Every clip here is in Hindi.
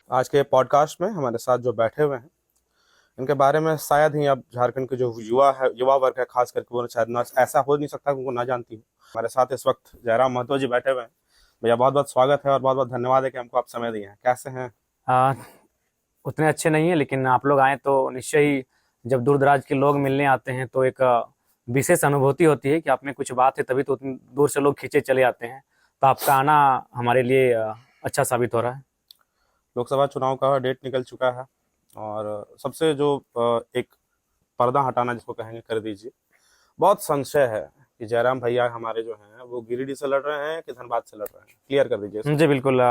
आज के पॉडकास्ट में हमारे साथ जो बैठे हुए हैं इनके बारे में शायद ही अब झारखंड के जो युवा वर्ग है, खास करके वो शायद ना, ऐसा हो नहीं सकता कि उनको ना जानती हो। हमारे साथ इस वक्त जयराम महतो जी बैठे हुए हैं। भैया बहुत बहुत स्वागत है और बहुत बहुत धन्यवाद है कि हमको आप समय दिए हैं। कैसे हैं? उतने अच्छे नहीं है, लेकिन आप लोग आए तो निश्चय ही जब दूर दराज के लोग मिलने आते हैं तो एक विशेष अनुभूति होती है कि आप में कुछ बात है, तभी तो उतनी दूर से लोग खींचे चले आते हैं। तो आपका आना हमारे लिए अच्छा साबित हो रहा है। लोकसभा चुनाव का डेट निकल चुका है और सबसे जो एक पर्दा हटाना जिसको कहेंगे कर दीजिए। बहुत संशय है कि जयराम भैया हमारे जो हैं वो गिरिडीह से लड़ रहे हैं कि धनबाद से लड़ रहे हैं। क्लियर कर दीजिए। जी बिल्कुल।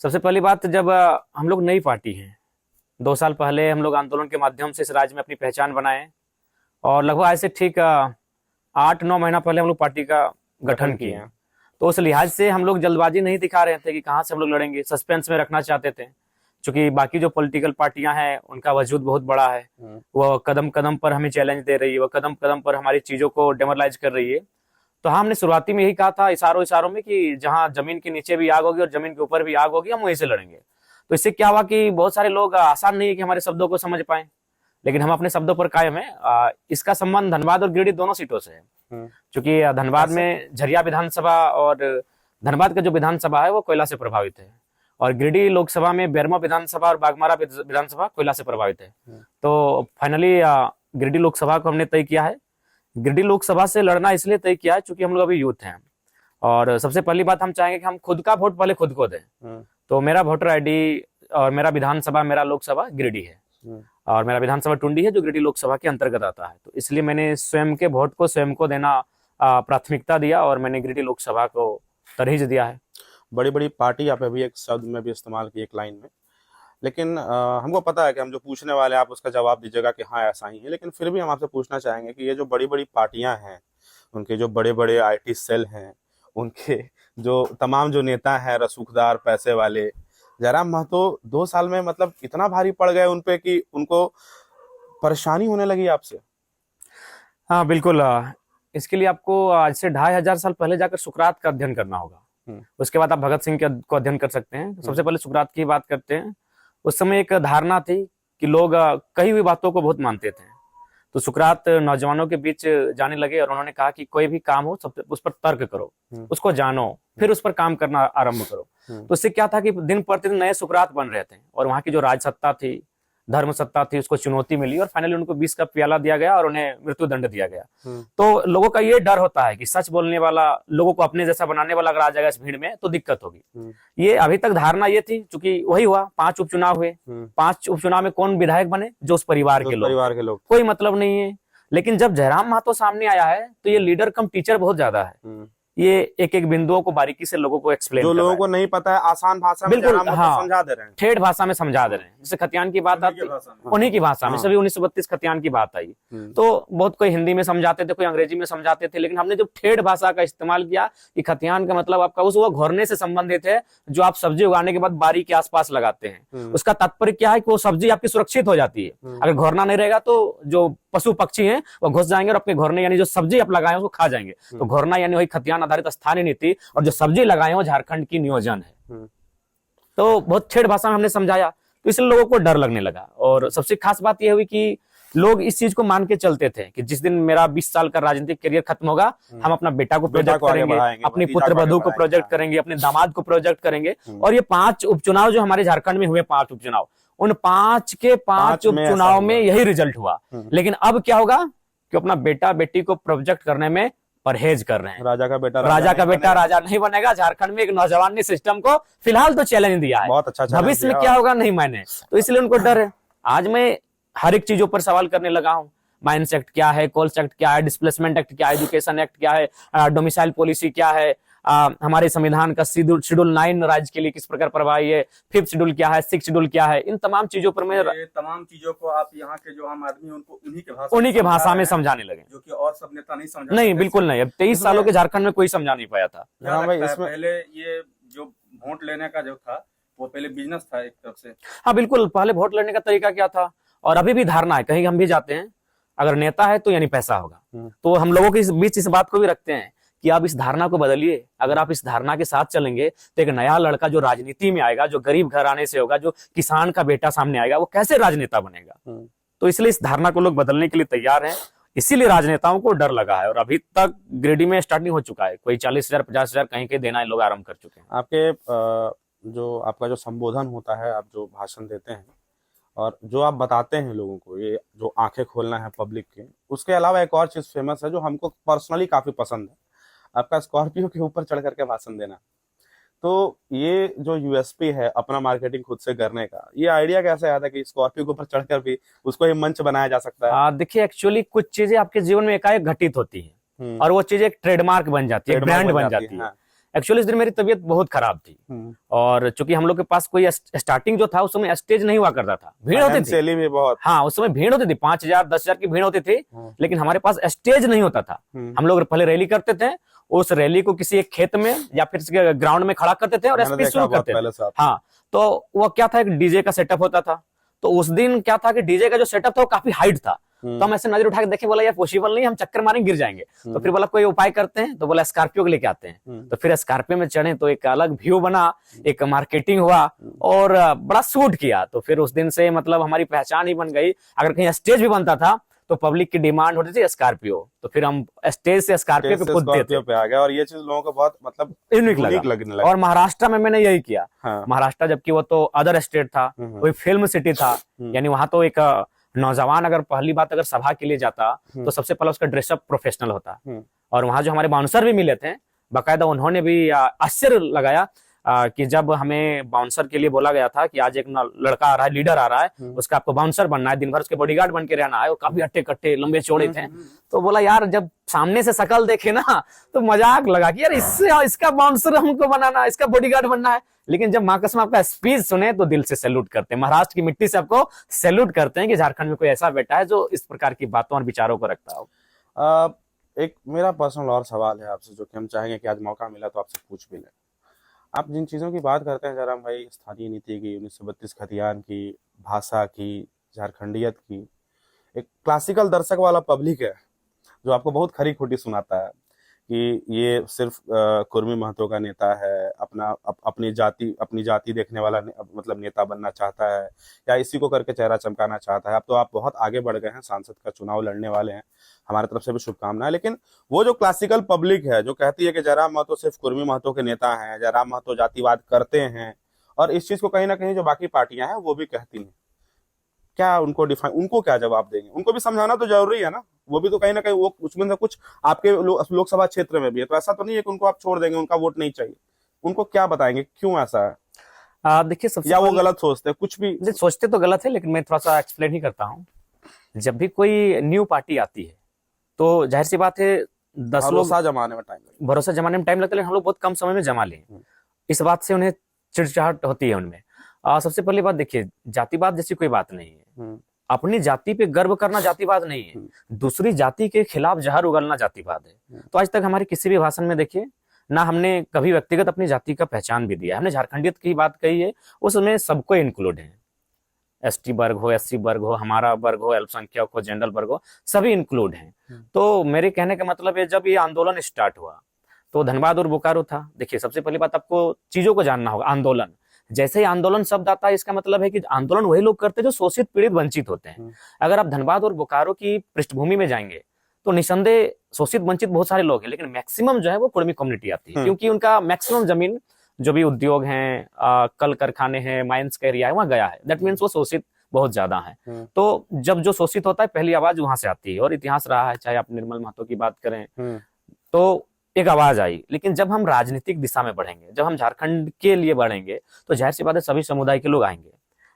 सबसे पहली बात, जब हम लोग नई पार्टी हैं, 2 साल पहले हम लोग आंदोलन के माध्यम से इस राज्य में अपनी पहचान बनाए और लगभग ऐसे ठीक 8-9 महीना पहले हम लोग पार्टी का गठन किए हैं। तो उस लिहाज से हम लोग जल्दबाजी नहीं दिखा रहे थे कि कहाँ से हम लोग लड़ेंगे, सस्पेंस में रखना चाहते थे। क्योंकि बाकी जो पॉलिटिकल पार्टियां हैं उनका वजूद बहुत बड़ा है, वो कदम कदम पर हमें चैलेंज दे रही है, वो कदम कदम पर हमारी चीजों को डेमोरलाइज कर रही है। तो हमने शुरुआती में यही कहा था इशारों इशारों में कि जहां जमीन के नीचे भी आग होगी और जमीन के ऊपर भी आग होगी, हम वहीं से लड़ेंगे। तो इससे क्या हुआ कि बहुत सारे लोग, आसान नहीं है कि हमारे शब्दों को समझ पाए, लेकिन हम अपने शब्दों पर कायम है। इसका संबंध धनबाद और गिरिडीह दोनों सीटों से है। क्योंकि धनबाद में झरिया विधानसभा और धनबाद का जो विधानसभा है वो कोयला से प्रभावित है, और गिरिडीह लोकसभा में बेरमो विधानसभा और बागमारा विधानसभा कोयला से प्रभावित है। तो फाइनली गिरिडीह लोकसभा को हमने तय किया है। गिरिडीह लोकसभा से लड़ना इसलिए तय किया है क्योंकि हम लोग अभी यूथ हैं, और सबसे पहली बात हम चाहेंगे कि हम खुद का वोट पहले खुद को दें। तो मेरा वोटर आईडी और मेरा विधानसभा, मेरा लोकसभा गिरिडीह है और मेरा विधानसभा टुंडी है जो गिरिडीह लोकसभा के अंतर्गत आता है। तो इसलिए मैंने स्वयं के वोट को स्वयं को देना प्राथमिकता दिया और मैंने गिरिडीह लोकसभा को तरजीह दिया है। बड़ी बड़ी पार्टी आप अभी एक शब्द में भी इस्तेमाल की, एक लाइन में, लेकिन हमको पता है कि हम जो पूछने वाले आप उसका जवाब दीजिएगा कि हाँ ऐसा ही है। लेकिन फिर भी हम आपसे पूछना चाहेंगे कि ये जो बड़ी बड़ी पार्टियां हैं, उनके जो बड़े बड़े आईटी सेल हैं, उनके जो तमाम जो नेता हैं रसूखदार पैसे वाले, जयराम महतो 2 साल में मतलब इतना भारी पड़ गए उनपे कि उनको परेशानी होने लगी आपसे। हाँ बिल्कुल। इसके लिए आपको आज से 2500 साल पहले जाकर सुकरात का अध्ययन करना होगा। उसके बाद आप भगत सिंह को अध्ययन कर सकते हैं। सबसे पहले सुकरात की बात करते हैं। उस समय एक धारणा थी कि लोग कही हुई बातों को बहुत मानते थे। तो सुकरात नौजवानों के बीच जाने लगे और उन्होंने कहा कि कोई भी काम हो सब उस पर तर्क करो, उसको जानो, फिर उस पर काम करना आरंभ करो। तो इससे क्या था कि दिन प्रतिदिन नए सुकरात बन रहे थे और वहां की जो राजसत्ता थी, धर्म सत्ता थी, उसको चुनौती मिली और फाइनली उनको 20 का प्याला दिया गया और उन्हें मृत्यु दंड दिया गया। तो लोगों का ये डर होता है कि सच बोलने वाला, लोगों को अपने जैसा बनाने वाला अगर आ जाएगा इस भीड़ में तो दिक्कत होगी। ये अभी तक धारणा ये थी, क्योंकि वही हुआ, 5 उपचुनाव हुए। 5 उपचुनाव में कौन विधायक बने? जो उस परिवार के लोग। कोई मतलब नहीं है। लेकिन जब जयराम महतो सामने आया है तो ये लीडर कम टीचर बहुत ज्यादा है। ये एक एक बिंदुओं को बारीकी से लोगों को एक्सप्लेन, जो लोगों को नहीं पता है आसान भाषा में बिल्कुल समझा दे रहे हैं, ठेठ भाषा में समझा दे रहे हैं। जैसे खतियान की बात आती उन्हीं की भाषा में, सभी 1932 खतियान की बात आई तो बहुत कोई हिंदी में समझाते थे, कोई अंग्रेजी में समझाते थे, लेकिन हमने जब ठेठ भाषा का इस्तेमाल किया कि खतियान का मतलब आपका उस वो घोरने से संबंधित है जो आप सब्जी उगाने के बाद बारी के आसपास लगाते हैं। उसका तात्पर्य क्या है कि वो सब्जी आपकी सुरक्षित हो जाती है। अगर घोरना नहीं रहेगा तो जो पशु पक्षी हैं वो घुस जाएंगे और अपने घोरने यानी जो सब्जी आप लगाए उसको खा जाएंगे। तो घोरना यानी वही खतियान आधारित स्थानीय नीति, और जो सब्जी लगाए हो झारखंड की नियोजन है। तो बहुत ठेठ भाषा में हमने समझाया, तो इसलिए लोगों को डर लगने लगा। और सबसे खास बात यह हुई कि लोग इस चीज को मान के चलते थे कि जिस दिन मेरा 20 साल का राजनीतिक करियर खत्म होगा, हम अपना बेटा को प्रोजेक्ट करेंगे, अपनी पुत्र वधू को प्रोजेक्ट करेंगे, अपने दामाद को प्रोजेक्ट करेंगे। और ये 5 उपचुनाव जो हमारे झारखंड में हुए, 5 उपचुनाव, उन 5 के 5 उपचुनाव में यही रिजल्ट हुआ। लेकिन अब क्या होगा कि अपना बेटा बेटी को प्रोजेक्ट करने में परहेज कर रहे हैं। राजा का बेटा राजा नहीं बनेगा। झारखंड में एक नौजवान ने सिस्टम को फिलहाल तो चैलेंज दिया है, बहुत अच्छा भविष्य में क्या होगा नहीं माने, तो इसलिए उनको डर है। आज मैं हर एक चीजों पर सवाल करने लगा हूं। माइंस एक्ट क्या है, कोल्स एक्ट क्या है, डिस्प्लेसमेंट एक्ट क्या है, एजुकेशन एक्ट क्या है, डोमिसाइल पॉलिसी क्या है, हमारे संविधान का शेड्यूल 9 राज्य के लिए किस प्रकार प्रभावी है, 5th शेड्यूल क्या है, 6th शेड्यूल क्या है, इन तमाम चीजों पर मैं ये तमाम चीजों को आप यहाँ के जो आम आदमी हैं, उनको उन्हीं के भाषा में समझाने लगे, जो कि और सब नेता नहीं समझा। नहीं, बिल्कुल नहीं। अब 23 सालों के झारखंड में कोई समझा नहीं पाया था। क्या लगता है, पहले ये जो वोट लेने का जो था वो पहले बिजनेस था एक तरफ से? हाँ बिल्कुल, पहले वोट लेने का तरीका क्या था, और अभी भी धारणा है, कहीं हम भी जाते हैं अगर नेता है तो यानी पैसा होगा। तो हम लोगों के बीच इस बात को भी रखते हैं कि आप इस धारणा को बदलिए। अगर आप इस धारणा के साथ चलेंगे तो एक नया लड़का जो राजनीति में आएगा, जो गरीब घराने से होगा, जो किसान का बेटा सामने आएगा, वो कैसे राजनेता बनेगा। तो इसलिए इस धारणा को लोग बदलने के लिए तैयार हैं। इसीलिए राजनेताओं को डर लगा है, और अभी तक गिरिडीह में स्टार्ट नहीं हो चुका है, कोई 40,000 50,000 कहीं के देना लोग आरंभ कर चुके हैं। आपका जो संबोधन होता है, आप जो भाषण देते हैं और जो आप बताते हैं लोगों को, ये जो आंखें खोलना है पब्लिक के, उसके अलावा एक और चीज फेमस है जो हमको पर्सनली काफी पसंद है, आपका स्कॉर्पियो के ऊपर चढ़ करके भाषण देना। तो ये जो यूएसपी है अपना मार्केटिंग खुद से करने का, ये आइडिया कैसे आया था कि स्कॉर्पियो के ऊपर चढ़कर भी उसको ये मंच बनाया जा सकता है? देखिए, एक्चुअली कुछ चीजें आपके जीवन में एकाएक घटित होती है और वो चीजें एक ट्रेडमार्क बन जाती है, ब्रांड बन जाती है। एक्चुअली इस दिन मेरी तबीयत बहुत खराब थी, और चूंकि हम लोग के पास कोई स्टार्टिंग जो था उस समय स्टेज नहीं हुआ करता था, भीड़ होती थी भी बहुत। हाँ, उस समय भीड़ होती थी, 5,000 10,000 की भीड़ होती थी, लेकिन हमारे पास स्टेज नहीं होता था। हम लोग पहले रैली करते थे, उस रैली को किसी एक खेत में या फिर ग्राउंड में खड़ा करते थे और स्पीच शुरू करते थे। हाँ, तो वो क्या था, एक डीजे का सेटअप होता था। तो उस दिन क्या था कि डीजे का जो सेटअप था वो काफी हाइट था। तो हम ऐसे नजर उठा के देखे, बोला यार पॉसिबल नहीं, हम चक्कर मारेंगे गिर जाएंगे। तो फिर बोला कोई उपाय करते हैं, तो बोला स्कॉर्पियो को लेके आते हैं। तो फिर स्कॉर्पियो में चढ़े तो एक अलग व्यू बना, एक मार्केटिंग हुआ और बड़ा सूट किया। तो फिर उस दिन से मतलब हमारी पहचान ही बन गई। अगर कहीं स्टेज भी बनता था तो पब्लिक की डिमांड होती थी स्कॉर्पियो, तो फिर हम स्टेज से स्कॉर्पियो पे कूदते थे। आ गया, और ये चीज लोगों को बहुत मतलब यूनिक लगने लगा। और महाराष्ट्र में मैंने यही किया। हाँ। महाराष्ट्र जबकि वो तो अदर स्टेट था, कोई फिल्म सिटी था, यानी वहां तो एक नौजवान अगर पहली बात अगर सभा के लिए जाता तो सबसे पहले उसका ड्रेसअप प्रोफेशनल होता। और वहां जो हमारे बाउंसर भी मिले थे, बाकायदा उन्होंने भी आश्चर्य लगाया कि जब हमें बाउंसर के लिए बोला गया था कि आज एक लड़का आ रहा है, लीडर आ रहा है, उसका आपको बाउंसर बनना है, दिन भर उसके बॉडीगार्ड बन के रहना है, और काफी हट्टे कट्टे लंबे चौड़े थे। तो बोला यार, जब सामने से शकल देखे ना तो मजाक लगा कि यार इसका बाउंसर हमको बनाना, इसका बॉडीगार्ड बनना है। लेकिन जब माँ कसम आपका स्पीच सुने तो दिल से सैल्यूट करते हैं, महाराष्ट्र की मिट्टी से आपको सैल्यूट करते हैं कि झारखंड में कोई ऐसा बेटा है जो इस प्रकार की बातों और विचारों को रखता हो। एक मेरा पर्सनल और सवाल है आपसे, जो कि हम चाहेंगे कि आज मौका मिला तो आपसे पूछ भी लें। आप जिन चीज़ों की बात करते हैं जयराम भाई, स्थानीय नीति की, 1932 खतियान की, भाषा की, झारखंडियत की, एक क्लासिकल दर्शक वाला पब्लिक है जो आपको बहुत खरी खोटी सुनाता है कि ये सिर्फ कुर्मी महतो का नेता है, अपनी जाति देखने वाला मतलब नेता बनना चाहता है, या इसी को करके चेहरा चमकाना चाहता है। अब तो आप बहुत आगे बढ़ गए हैं, सांसद का चुनाव लड़ने वाले हैं, हमारी तरफ से भी शुभकामनाएं। लेकिन वो जो क्लासिकल पब्लिक है जो कहती है कि जयराम महतो सिर्फ कुर्मी महतो के नेता हैं, जयराम महतो जातिवाद करते हैं, और इस चीज को कहीं ना कहीं जो बाकी पार्टियां हैं वो भी कहती हैं, क्या उनको क्या जवाब देंगे? उनको भी समझाना तो जरूरी है ना, वो भी तो कहीं ना कहीं वो उसमें से कुछ आपके लोकसभा क्षेत्र में भी है, तो ऐसा तो नहीं है कि उनको आप छोड़ देंगे, उनका वोट नहीं चाहिए। उनको क्या बताएंगे, क्यों ऐसा है? देखिए, सबसे या वो गलत सोचते हैं? कुछ भी सोचते तो गलत है, लेकिन मैं थोड़ा सा एक्सप्लेन ही करता हूँ। जब भी कोई न्यू पार्टी आती है तो जाहिर सी बात है 10 लोग भरोसा जमाने में टाइम लगता है, हम लोग बहुत कम समय में जमा लें। इस बात से उन्हें चिड़चिड़ाहट होती है उनमें। सबसे पहली बात देखिए, जातिवाद जैसी कोई बात नहीं है। अपनी जाति पे गर्व करना जातिवाद नहीं है, दूसरी जाति के खिलाफ जहर उगलना जातिवाद है। तो आज तक हमारे किसी भी भाषण में देखिए ना हमने कभी व्यक्तिगत अपनी जाति का पहचान भी दिया, हमने झारखंडियत की बात कही है, उसमें सबको इंक्लूड है, एसटी वर्ग हो, एससी वर्ग हो, हमारा वर्ग हो, अल्पसंख्यक हो, जनरल वर्ग हो, सभी इंक्लूड हैं। तो मेरे कहने का मतलब है, जब ये आंदोलन स्टार्ट हुआ तो धनबाद और बोकारो था। देखिए, सबसे पहली बात आपको चीजों को जानना होगा। आंदोलन, जैसे ही आंदोलन शब्द आता है इसका मतलब है कि आंदोलन वही लोग करते हैं जो शोषित, पीड़ित, वंचित होते हैं। अगर आप धनबाद और बोकारो की पृष्ठभूमि में जाएंगे तो निसंदेह शोषित वंचित बहुत सारे लोग हैं, लेकिन मैक्सिमम जो है वो कुर्मी कम्युनिटी आती है, क्योंकि उनका मैक्सिमम जमीन जो भी उद्योग हैं, कल कारखाने हैं, माइंस का एरिया है, वहां गया है। दैट मीन्स वो शोषित बहुत ज्यादा है। तो जब जो शोषित होता है पहली आवाज वहां से आती है, और इतिहास रहा है, चाहे आप निर्मल महतो की बात करें तो एक आवाज आई। लेकिन जब हम राजनीतिक दिशा में बढ़ेंगे, जब हम झारखंड के लिए बढ़ेंगे, तो जाहिर सी बात है सभी समुदाय के लोग आएंगे।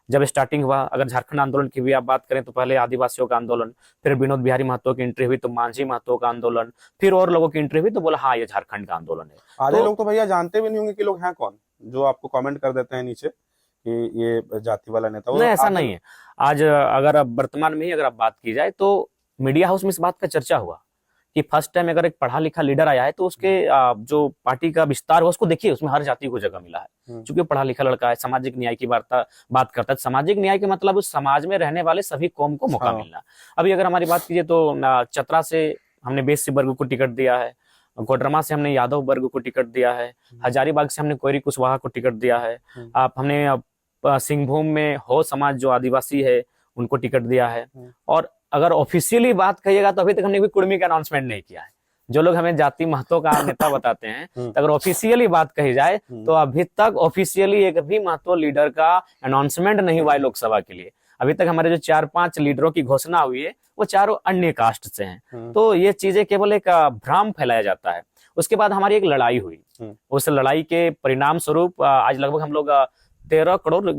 जब स्टार्टिंग हुआ, अगर झारखंड आंदोलन की भी आप बात करें तो पहले आदिवासियों का आंदोलन, फिर विनोद बिहारी महतो की एंट्री हुई तो मांझी महतो का आंदोलन, फिर और लोगों की एंट्री हुई तो बोला हाँ ये झारखंड का आंदोलन है। आधे तो लोग तो भैया जानते भी नहीं होंगे कि लोग हैं कौन, जो आपको कमेंट कर देते हैं नीचे कि ये जाति वाला नेता। वो नहीं, ऐसा आधे नहीं है। आज अगर अब वर्तमान में ही अगर आप बात की जाए तो मीडिया हाउस में इस बात का चर्चा हुआ कि फर्स्ट टाइम अगर एक पढ़ा लिखा लीडर आया है तो उसके जो पार्टी का विस्तार हुआ उसको देखिए, उसमें हर जाति को जगह मिला है, क्योंकि पढ़ा लिखा लड़का है, सामाजिक न्याय की बात करता है। सामाजिक न्याय के मतलब उस समाज में रहने वाले सभी कौम को मौका हाँ। मिलना। अभी अगर हमारी बात कीजिए तो चतरा से हमने बेसी वर्ग को टिकट दिया है, कोडरमा से हमने यादव वर्ग को टिकट दिया है, हजारीबाग से हमने कोयरी कुशवाहा को टिकट दिया है, आप हमने सिंहभूम में हो समाज जो आदिवासी है उनको टिकट दिया है। और अगर ऑफिशियली बात कहिएगा तो अभी तक हमने कोई कुर्मी का अनाउंसमेंट नहीं किया है। जो लोग हमें जाति महतो का नेता बताते हैं, तो अगर ऑफिशियली बात कही जाए तो अभी तक ऑफिशियली एक भी महतो लीडर का अनाउंसमेंट नहीं हुआ है लोकसभा के लिए। अभी तक हमारे जो 4-5 लीडरों की घोषणा हुई है वो चारों अन्य कास्ट से हैं। तो ये चीजें केवल एक भ्रम फैलाया जाता है। उसके बाद हमारी एक लड़ाई हुई, उस लड़ाई के परिणाम स्वरूप आज लगभग हम लोग 13 करोड़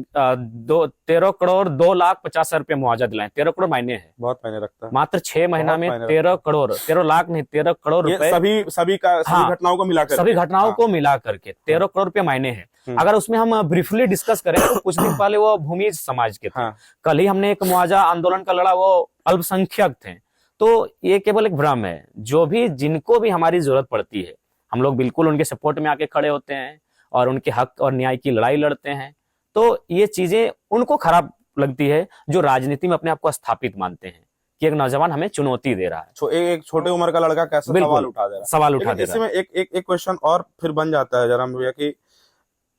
2,50,000 रुपये मुआवजा दिलाए। 13 करोड़ मायने है, बहुत मायने रखता है। मात्र 6 महीना में 13 लाख नहीं 13 करोड़ रुपए, सभी घटनाओं को मिलाकर, सभी घटनाओं को मिला करके 13 करोड़ रुपए मायने हैं। अगर उसमें हम ब्रीफली डिस्कस करें तो कुछ दिन पहले वो भूमि समाज के थे, कल ही हमने एक मुआवजा आंदोलन का लड़ा, वो अल्पसंख्यक थे। तो ये केवल एक भ्रम है। जो भी जिनको भी हमारी जरूरत पड़ती है हम लोग बिल्कुल उनके सपोर्ट में आके खड़े होते हैं और उनके हक और न्याय की लड़ाई लड़ते हैं। तो ये चीजें उनको खराब लगती है जो राजनीति में अपने आप को स्थापित मानते हैं कि एक नौजवान हमें चुनौती दे रहा है, एक छोटे उम्र का लड़का कैसे सवाल उठा दे रहा है, सवाल उठा दे रहा है। इसमें एक क्वेश्चन और फिर बन जाता है जयराम भैया कि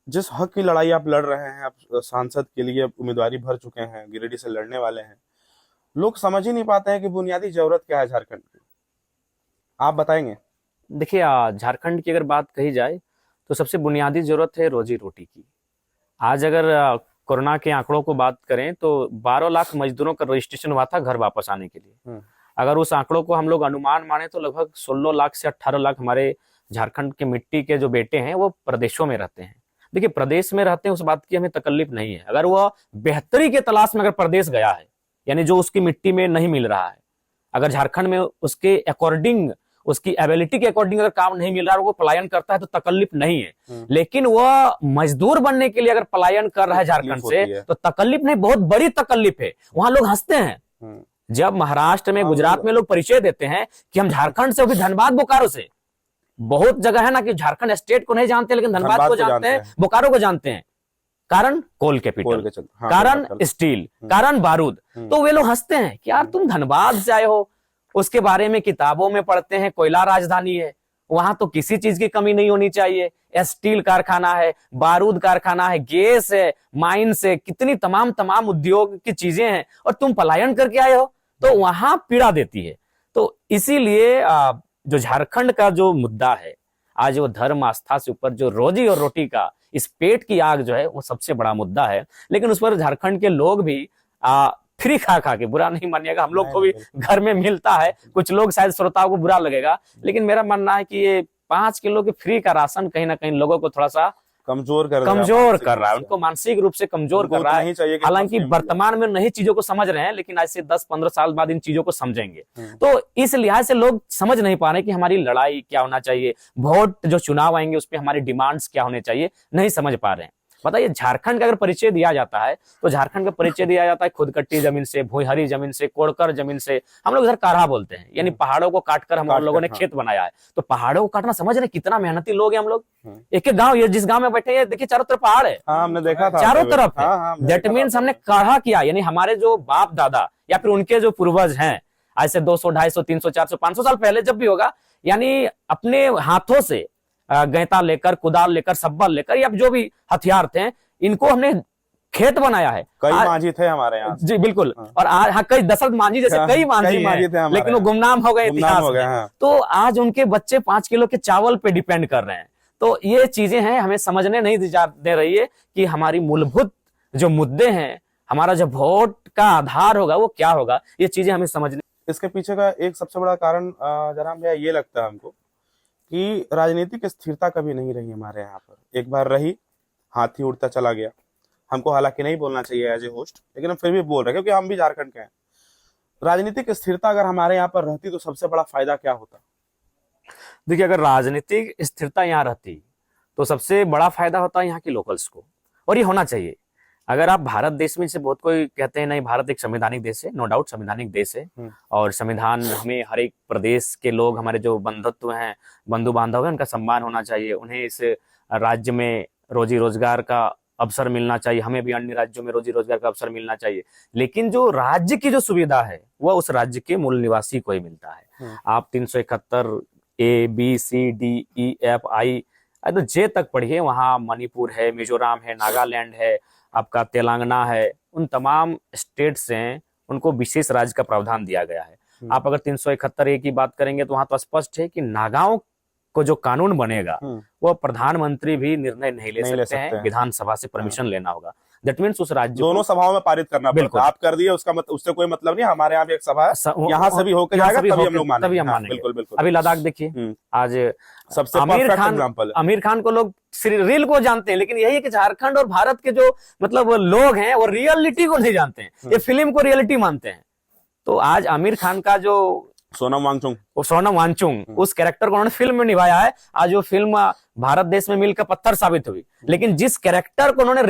जिस हक की लड़ाई आप लड़ रहे हैं, आप सांसद के लिए उम्मीदवारी भर चुके हैं, गिरिडीह से लड़ने वाले हैं, लोग समझ ही नहीं पाते हैं कि बुनियादी जरूरत क्या है झारखंड की। आप बताएंगे? देखिए, झारखंड की अगर बात कही जाए तो सबसे बुनियादी जरूरत है रोजी रोटी की। आज अगर कोरोना के आंकड़ों को बात करें तो 12 लाख मजदूरों का रजिस्ट्रेशन हुआ था घर वापस आने के लिए। अगर उस आंकड़ों को हम लोग अनुमान माने तो लगभग 16 लाख से 18 लाख हमारे झारखंड के मिट्टी के जो बेटे हैं वो प्रदेशों में रहते हैं। देखिए, प्रदेश में रहते हैं उस बात की हमें तकलीफ नहीं है। अगर वह बेहतरी के तलाश में अगर प्रदेश गया है, यानी जो उसकी मिट्टी में नहीं मिल रहा है, अगर झारखंड में उसके अकॉर्डिंग, उसकी एबिलिटी के अकॉर्डिंग अगर काम नहीं मिल रहा है, वो पलायन करता है तो तकलीफ नहीं है। लेकिन वह मजदूर बनने के लिए अगर पलायन कर रहा है झारखंड से तो तकलीफ नहीं, बहुत बड़ी तकलीफ है। वहां लोग हंसते हैं जब महाराष्ट्र में, गुजरात में लोग परिचय देते हैं कि हम झारखंड से, भी धनबाद बोकारो से। बहुत जगह है ना कि झारखंड स्टेट को नहीं जानते लेकिन धनबाद को जानते हैं, बोकारो को जानते हैं। कारण कोल कैपिटल, कारण स्टील, कारण बारूद। तो वे लोग हंसते हैं कि यार तुम धनबाद से आए हो, उसके बारे में किताबों में पढ़ते हैं, कोयला राजधानी है, वहां तो किसी चीज की कमी नहीं होनी चाहिए। स्टील कारखाना है, बारूद कारखाना है, गैस है, माइंस है, कितनी तमाम उद्योग की चीजें हैं, और तुम पलायन करके आए हो, तो वहां पीड़ा देती है। तो इसीलिए जो झारखंड का जो मुद्दा है आज, वो धर्म आस्था से ऊपर जो रोजी और रोटी का, इस पेट की आग जो है, वो सबसे बड़ा मुद्दा है। लेकिन उस पर झारखंड के लोग भी फ्री खा के, बुरा नहीं मानिएगा, हम लोग को भी घर में मिलता है, कुछ लोग शायद श्रोताओं को बुरा लगेगा, लेकिन मेरा मानना है कि ये 5 किलो के फ्री का राशन कहीं ना कहीं लोगों को थोड़ा सा कमजोर कर रहा है, उनको मानसिक रूप से कमजोर कर रहा है। हालांकि वर्तमान में नई चीजों को समझ रहे हैं, लेकिन आज से 10-15 साल बाद इन चीजों को समझेंगे। तो इस लिहाज से लोग समझ नहीं पा रहे कि हमारी लड़ाई क्या होना चाहिए, वोट जो चुनाव आएंगे उस पर हमारी डिमांड्स क्या होने चाहिए, नहीं समझ पा रहे हैं। बताइए, झारखंड का अगर परिचय दिया जाता है तो झारखंड का परिचय दिया जाता है खुदकट्टी जमीन से, भूहरी जमीन से, कोड़कर जमीन से। हम लोग इधर काढ़ा बोलते हैं, यानी पहाड़ों को काटकर हम लोगों ने खेत बनाया है। तो पहाड़ों को काटना, समझ रहे कितना मेहनती लोग हैं हम लोग। एक गांव, ये जिस गांव में बैठे हैं, देखिए चारों तरफ पहाड़ है, हमने देखा था, चारों तरफ है। दैट मीन्स हमने काढ़ा किया, यानी हमारे जो बाप दादा या फिर उनके जो पूर्वज हैं, आज से 200, 250, 300, 400, 500 साल पहले जब भी होगा, यानी अपने हाथों से गैता लेकर, कुदाल लेकर, सब्बल लेकर, या जो भी हथियार थे, इनको हमने खेत बनाया है। कई मांझी थे हमारे यहाँ, जी बिल्कुल। और आज कई दशरथ मांझी जैसे कई मांझी थे, लेकिन वो गुमनाम हो गए इतिहास में। तो आज उनके बच्चे 5 किलो के चावल पे डिपेंड कर रहे हैं। तो ये चीजें हैं, हमें समझने नहीं दे रही है कि हमारी मूलभूत जो मुद्दे हैं, हमारा जो वोट का आधार होगा वो क्या होगा, ये चीजें हमें समझने। इसके पीछे का एक सबसे बड़ा कारण जयराम भैया ये लगता है हमको कि राजनीतिक स्थिरता कभी नहीं रही हमारे यहाँ पर। एक बार रही, हाथी उड़ता चला गया, हमको हालांकि नहीं बोलना चाहिए एज ए होस्ट, लेकिन हम फिर भी बोल रहे हैं क्योंकि हम भी झारखंड के हैं। राजनीतिक स्थिरता अगर हमारे यहाँ पर रहती तो सबसे बड़ा फायदा क्या होता? देखिए, अगर राजनीतिक स्थिरता यहाँ रहती तो सबसे बड़ा फायदा होता है यहाँ की लोकल्स को, और ये होना चाहिए। अगर आप भारत देश में से बहुत कोई कहते हैं नहीं, भारत एक संवैधानिक देश है, नो डाउट संवैधानिक देश है, और संविधान हमें हर एक प्रदेश के लोग, हमारे जो बंधुत्व हैं, बंधु बांधव हैं, उनका सम्मान होना चाहिए, उन्हें इस राज्य में रोजी रोजगार का अवसर मिलना चाहिए, हमें भी अन्य राज्यों में रोजी रोजगार का अवसर मिलना चाहिए। लेकिन जो राज्य की जो सुविधा है वह उस राज्य के मूल निवासी को ही मिलता है। आप 371 ABCDEFI तो जे तक पढ़िए, वहाँ मणिपुर है, मिजोरम है, नागालैंड है, आपका तेलंगाना है, उन तमाम स्टेट्स हैं, उनको विशेष राज्य का प्रावधान दिया गया है। आप अगर 371A की बात करेंगे तो वहां तो स्पष्ट है कि नागाओं को जो कानून बनेगा वो प्रधानमंत्री भी निर्णय नहीं ले सकते हैं, विधानसभा से परमिशन लेना होगा। दैट मीन्स उस राज्य दोनों सभाओं में पारित करना पड़ता है। आप कर दिए उसका उससे कोई मतलब नहीं, हमारे यहाँ भी एक सभा है, यहाँ से भी होकर जाएगा तभी हम लोग मानेंगे। तभी हम मानेंगे। बिल्कुल बिल्कुल। अभी लद्दाख देखिए, आज सबसे आमिर खान को लोग रील को जानते हैं, लेकिन यही है कि झारखंड और भारत के जो मतलब लोग हैं वो रियलिटी को नहीं जानते हैं, ये फिल्म को रियलिटी मानते हैं। तो आज आमिर खान का जो सोनम वांगचुक उस कैरेक्टर को उन्होंने फिल्म में निभाया है। आज वो फिल्म भारत देश में मील का पत्थर साबित हुई, लेकिन जिस कैरेक्टर को उन्होंने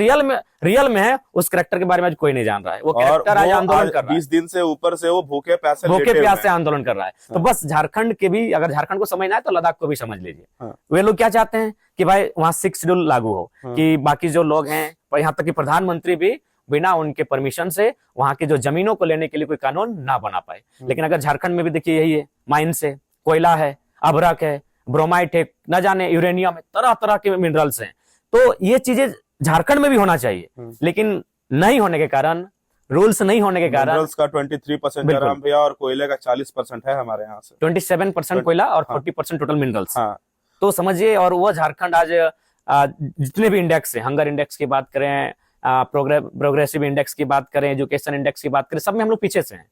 रियल में है, उस कैरेक्टर के बारे में आज कोई नहीं जान रहा है। वो कैरेक्टर आज आंदोलन कर रहा है, 20 दिन से ऊपर से वो भूखे प्यासे आंदोलन कर रहा है। तो बस झारखंड के भी, अगर झारखंड को समझना है तो लद्दाख को भी समझ लीजिए। वे लोग क्या चाहते हैं कि भाई वहां 6 शेड्यूल लागू हो, कि बाकी जो लोग हैं, यहाँ तक कि प्रधानमंत्री भी बिना उनके परमिशन से वहां की जो जमीनों को लेने के लिए कोई कानून ना बना पाए। लेकिन अगर झारखंड में भी देखिए यही है, माइंस है, कोयला है, अभ्रक है, ब्रोमाइट है, न जाने यूरेनियम है, तरह तरह के मिनरल्स हैं। तो ये चीजें झारखंड में भी होना चाहिए, लेकिन नहीं होने के कारण, रूल्स नहीं होने के कारण, मिनरल्स का 23% भैया और कोयले का 40% है हमारे यहाँ से, 27% कोयला और 40% टोटल मिनरल्स। तो समझिए, और वो झारखंड आज जितने भी इंडेक्स है, हंगर इंडेक्स की बात करें, प्रोग्रेसिव इंडेक्स की बात करें, एजुकेशन इंडेक्स की बात करें, सब में हम लोग पीछे से हैं।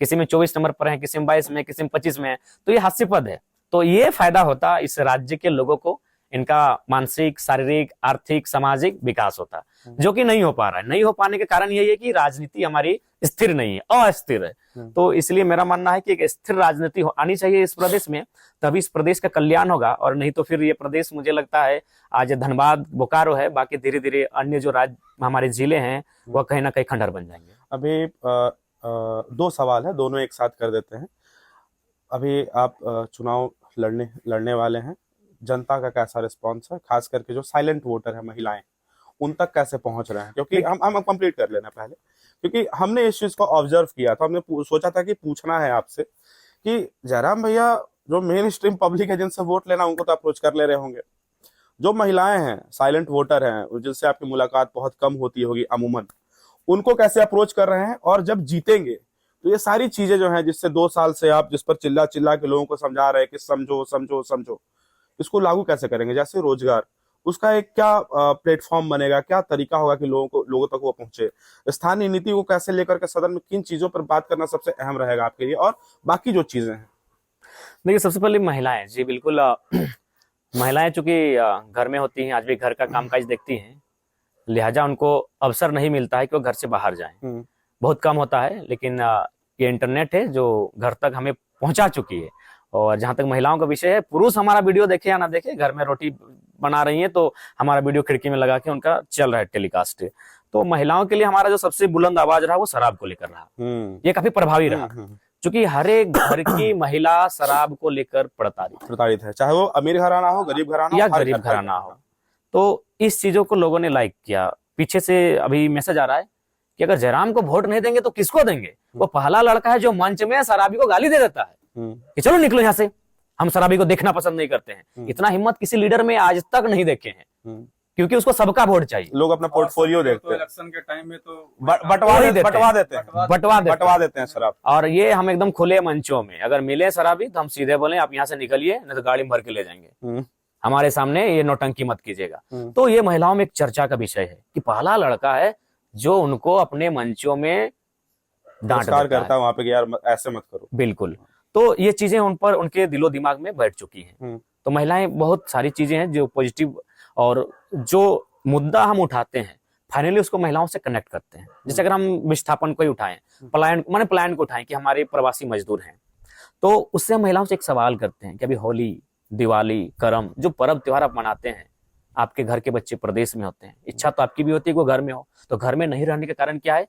किसी में 24 नंबर पर है, किसी में 22 में, किसी में 25 में है। तो ये हास्यास्पद है। तो ये फायदा होता इस राज्य के लोगों को, इनका मानसिक, शारीरिक, आर्थिक, सामाजिक विकास होता, जो कि नहीं हो पा रहा है। नहीं हो पाने के कारण यही है कि राजनीति हमारी स्थिर नहीं है, अस्थिर है। तो इसलिए मेरा मानना है कि एक स्थिर राजनीति आनी चाहिए इस प्रदेश में, तभी इस प्रदेश का कल्याण होगा। और नहीं तो फिर ये प्रदेश, मुझे लगता है आज धनबाद, बोकारो है, बाकी धीरे धीरे अन्य जो राज्य हमारे जिले हैं वह कहीं ना कहीं खंडहर बन जाएंगे। अभी 2 सवाल है, दोनों एक साथ कर देते हैं। अभी आप चुनाव लड़ने वाले हैं, जनता का कैसा रिस्पॉन्स है, खास करके जो साइलेंट वोटर है, महिलाएं, उन तक कैसे पहुंच रहे हैं? क्योंकि हम कंप्लीट कर लेना पहले, क्योंकि हमने इस चीज को ऑब्जर्व किया था। हमने सोचा था कि पूछना है आपसे कि जयराम भैया, जो मेन स्ट्रीम पब्लिक है जिनसे वोट लेना, उनको तो अप्रोच कर ले रहे होंगे, जो महिलाएं हैं, साइलेंट वोटर हैं, जिनसे आपकी मुलाकात बहुत कम होती होगी अमूमन, उनको कैसे अप्रोच कर रहे हैं? और जब जीतेंगे तो ये सारी चीजें जो हैं, जिससे 2 साल से आप जिस पर चिल्ला चिल्ला के लोगों को समझा रहे हैं कि समझो समझो समझो, इसको लागू कैसे करेंगे? जैसे रोजगार, उसका एक क्या प्लेटफॉर्म बनेगा, क्या तरीका होगा कि लोगों तक वो पहुंचे? स्थानीय नीति को कैसे लेकर के सदन में किन चीजों पर बात करना सबसे अहम रहेगा आपके लिए, और बाकी जो चीजें हैं? देखिए, सबसे पहले महिलाएं, जी बिल्कुल, महिलाएं चूंकि घर में होती हैं, आज भी घर का कामकाज देखती हैं, लिहाजा उनको अवसर नहीं मिलता है कि वो घर से बाहर जाएं। बहुत कम होता है, लेकिन ये इंटरनेट है जो घर तक हमें पहुंचा चुकी है। और जहां तक महिलाओं का विषय है, पुरुष हमारा वीडियो देखे या ना देखे, घर में रोटी बना रही है तो हमारा वीडियो खिड़की में लगा के उनका चल रहा है टेलीकास्ट। तो महिलाओं के लिए हमारा जो सबसे बुलंद आवाज रहा वो शराब को लेकर रहा, ये काफी प्रभावी रहा, क्योंकि हर एक घर की महिला शराब को लेकर प्रताड़ित है, चाहे वो अमीर घराना हो, गरीब घराना या गरीब घराना हो। तो इस चीजों को लोगों ने लाइक किया। पीछे से अभी मैसेज आ रहा है कि अगर जयराम को वोट नहीं देंगे तो किसको देंगे? वो पहला लड़का है जो मंच में शराबी को गाली दे देता है कि चलो निकलो यहाँ से, हम शराबी को देखना पसंद नहीं करते हैं। इतना हिम्मत किसी लीडर में आज तक नहीं देखे हैं, क्योंकि उसको सबका वोट चाहिए। लोग अपना पोर्टफोलियो देखते हैं, इलेक्शन के टाइम में तो बंटवा देते हैं शराब। और ये हम एकदम खुले मंचों में अगर मिले शराबी तो हम सीधे बोले आप यहाँ से निकलिए, नहीं तो गाड़ी में भर के ले जाएंगे, हमारे सामने ये नौटंकी मत कीजिएगा। तो ये महिलाओं में एक चर्चा का विषय है कि पहला लड़का है जो उनको अपने मंचों में डांट करता है वहां पे, यार ऐसे मत करो। बिल्कुल। तो ये चीजें उन पर, उनके दिलो दिमाग में बैठ चुकी हैं। तो महिलाएं, बहुत सारी चीजें हैं जो पॉजिटिव, और जो मुद्दा हम उठाते हैं, फाइनली उसको महिलाओं से कनेक्ट करते हैं। जैसे अगर हम विस्थापन को ही उठाएं, पलायन को उठाएं कि हमारे प्रवासी मजदूर हैं, तो उससे हम महिलाओं से एक सवाल करते हैं कि अभी होली, दिवाली, करम जो पर्व त्योहार आप मनाते हैं, आपके घर के बच्चे प्रदेश में होते हैं, इच्छा तो आपकी भी होती है कि वो घर में हो, तो घर में नहीं रहने के कारण क्या है?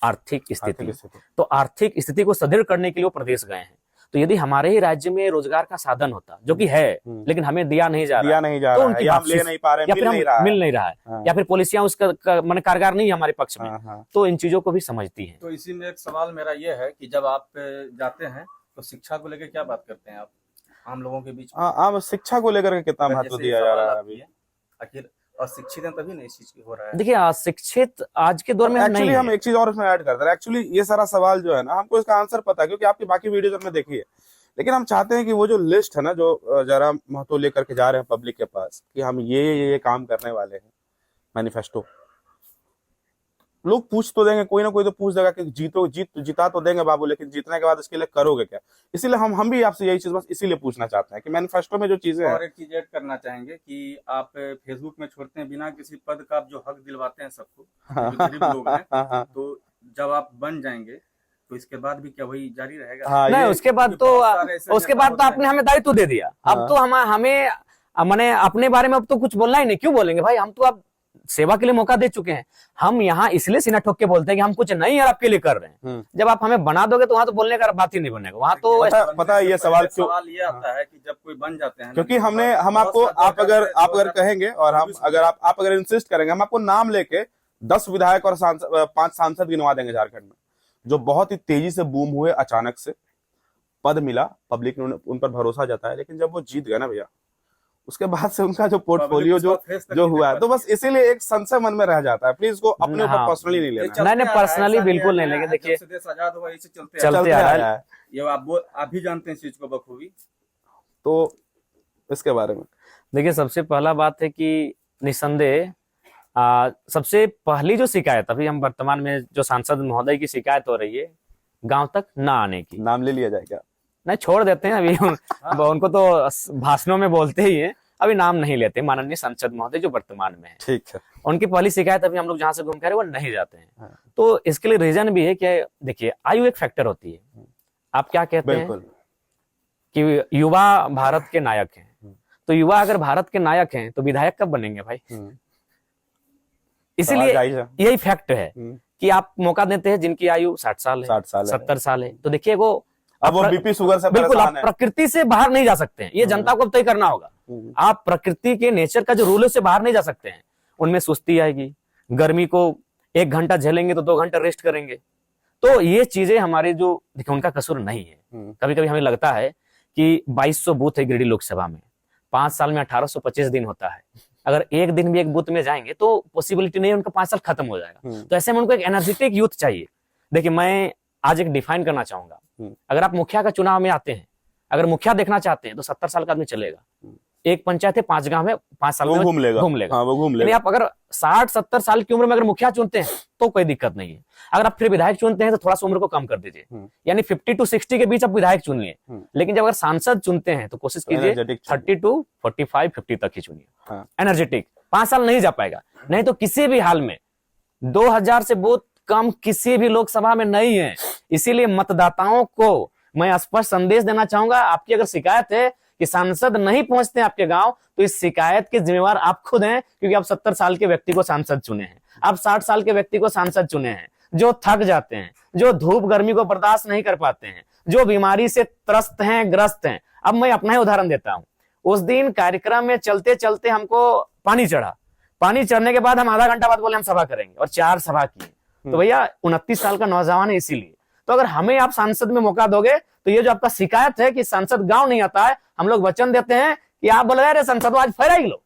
आर्थिक स्थिति। तो आर्थिक स्थिति को सुदृढ़ करने के लिए वो प्रदेश गए हैं। तो यदि हमारे ही राज्य में रोजगार का साधन होता, जो कि है लेकिन हमें दिया नहीं जा रहा है, तो उनकी हम ले नहीं पा रहे, या फिर हम मिल नहीं रहा है, या फिर पॉलिसियां उसका मन कारगर नहीं है हमारे पक्ष में, तो इन चीजों को भी समझती है। तो इसी में एक सवाल मेरा ये है कि जब आप जाते हैं तो शिक्षा को लेकर क्या बात करते हैं आप आम लोगों के बीच में? हाँ, शिक्षा को लेकर के कितना महत्व दिया जा रहा है अभी? आखिर अशिक्षित हैं तभी नहीं इस चीज की हो रहा है। देखिए, अशिक्षित आज के दौर में एक्चुअली नहीं हम एक चीज और इसमें ऐड करते हैं। एक्चुअली ये सारा सवाल जो है ना, हमको इसका आंसर पता है क्योंकि आपकी बाकी वीडियोज हमने देखी है, लेकिन हम चाहते हैं कि वो जो लिस्ट है ना, जो जरा महत्व लेकर के जा रहे हैं पब्लिक के पास कि हम ये काम करने वाले हैं, मैनिफेस्टो, लोग पूछ तो देंगे, कोई ना कोई तो पूछ देगा कि जीता तो देंगे बाबू, लेकिन जीतने के बाद इसके लिए करोगे क्या? इसीलिए हम भी आपसे यही चीज बस इसीलिए पूछना चाहते हैं कि मैनिफेस्टो में जो चीजें हैं। और एक चीज ऐड करना चाहेंगे कि आप फेसबुक में छोड़ते हैं बिना किसी पद का, आप जो हक दिलवाते हैं सबको, जो गरीब लोग हैं, तो जब आप बन जाएंगे तो इसके बाद भी क्या वही जारी रहेगा? हाँ, नहीं, उसके बाद तो आपने हमें दायित्व दे दिया। अब तो हमें मैंने अपने बारे में अब तो कुछ बोलना ही नहीं। क्यों बोलेंगे भाई? हम तो अब सेवा के लिए मौका दे चुके हैं। हम यहाँ इसलिए सीना ठोक के बोलते हैं कि हम कुछ नहीं यार आपके लिए कर रहे हैं। जब आप हमें बना दोगे तो वहां तो बोलने का बात ही नहीं बनेगा। वहां तो पता है ये सवाल ये आता है कि जब कोई बन जाते हैं, क्योंकि हम आपको, आप अगर कहेंगे और हम अगर इंसिस्ट करेंगे, हम आपको नाम लेके 10 विधायक और 5 सांसद गिनवा देंगे झारखंड में, जो बहुत ही तेजी से बूम हुए, अचानक से पद मिला, पब्लिक ने उन पर भरोसा जताया, लेकिन जब वो जीत गए ना भैया, उसके बाद से उनका जो पोर्टफोलियो जो हुआ है, तो बस इसीलिए एक संशय मन में रह जाता है। प्लीज इसको अपने ऊपर पर्सनली नहीं लेना। नहीं, पर्सनली बिल्कुल नहीं लेंगे। देखिए, देश आजाद हुआ इसे चलते आ रहा है, ये आप भी जानते हैं इस चीज को बखूबी। तो इसके बारे में देखिए, सबसे पहला बात है कि निसंदेह सबसे पहली जो शिकायत अभी हम वर्तमान में जो सांसद महोदय की शिकायत हो रही है, गांव तक ना आने की। नाम ले लिया जाए क्या? नहीं, छोड़ देते हैं अभी उनको तो भाषणों में बोलते ही हैं, अभी नाम नहीं लेते। माननीय सांसद महोदय जो वर्तमान में है, ठीक है, उनकी पहली शिकायत अभी हम लोग जहां से घूम कर वो नहीं जाते हैं। तो इसके लिए रीजन भी है कि देखिए, आयु एक फैक्टर होती है। आप क्या कहते हैं कि युवा भारत के नायक हैं, तो युवा अगर भारत के नायक हैं तो विधायक कब बनेंगे भाई? इसीलिए यही फैक्ट है कि आप मौका देते हैं जिनकी आयु 60 साल है, 70 साल है। तो देखिए, अब वो बीपी शुगर से बिल्कुल आप प्रकृति से बाहर नहीं जा सकते हैं। ये जनता को अब तय करना होगा। आप प्रकृति के नेचर का जो रूल है उससे बाहर नहीं जा सकते हैं। उनमें सुस्ती आएगी, गर्मी को 1 घंटा झेलेंगे तो 2 घंटा रेस्ट करेंगे। तो ये चीजें हमारे जो देखिए, उनका कसूर नहीं है। कभी कभी हमें लगता है कि 2200 बूथ है गिरिडीह लोकसभा में, 5 साल में 1825 दिन होता है। अगर एक दिन भी एक बूथ में जाएंगे तो पॉसिबिलिटी नहीं है, उनका 5 साल खत्म हो जाएगा। तो ऐसे में उनको एक एनर्जेटिक यूथ चाहिए। देखिए, मैं आज एक डिफाइन करना चाहूंगा, अगर आप मुखिया का चुनाव में आते हैं, अगर मुखिया देखना चाहते हैं तो 70 साल का आदमी चलेगा। एक पंचायत है 5 गांव में 5 साल में घूम लेगा। हाँ, वो घूम लेगा। आप अगर 60-70 साल की उम्र में अगर मुखिया चुनते हैं तो कोई दिक्कत नहीं है। अगर आप फिर विधायक चुनते हैं तो थोड़ा सा उम्र को कम कर दीजिए, यानी 50 to 60 के बीच आप विधायक चुनिए। लेकिन जब अगर सांसद चुनते हैं तो कोशिश कीजिए 30 to 45, 50 तक ही चुनिए, एनर्जेटिक। 5 साल नहीं जा पाएगा, नहीं तो किसी भी हाल में 2000 से बहुत कम किसी भी लोकसभा में नहीं है। इसीलिए मतदाताओं को मैं स्पष्ट संदेश देना चाहूंगा, आपकी अगर शिकायत है कि सांसद नहीं पहुंचते आपके गांव, तो इस शिकायत के जिम्मेवार आप खुद हैं, क्योंकि आप 70 साल के व्यक्ति को सांसद चुने हैं, आप 60 साल के व्यक्ति को सांसद चुने हैं, जो थक जाते हैं, जो धूप गर्मी को बर्दाश्त नहीं कर पाते हैं, जो बीमारी से त्रस्त हैं, ग्रस्त हैं। अब मैं अपना ही उदाहरण देता हूं। उस दिन कार्यक्रम में चलते चलते हमको पानी चढ़ा। पानी चढ़ने के बाद हम आधा घंटा बाद बोले हम सभा करेंगे, और 4 सभा की। तो भैया 29 साल का नौजवान है, इसीलिए तो अगर हमें आप सांसद में मौका दोगे तो ये जो आपका शिकायत है कि सांसद गांव नहीं आता है, हम लोग वचन देते हैं कि आप बोल रहे सांसद आज फहरा ही लो।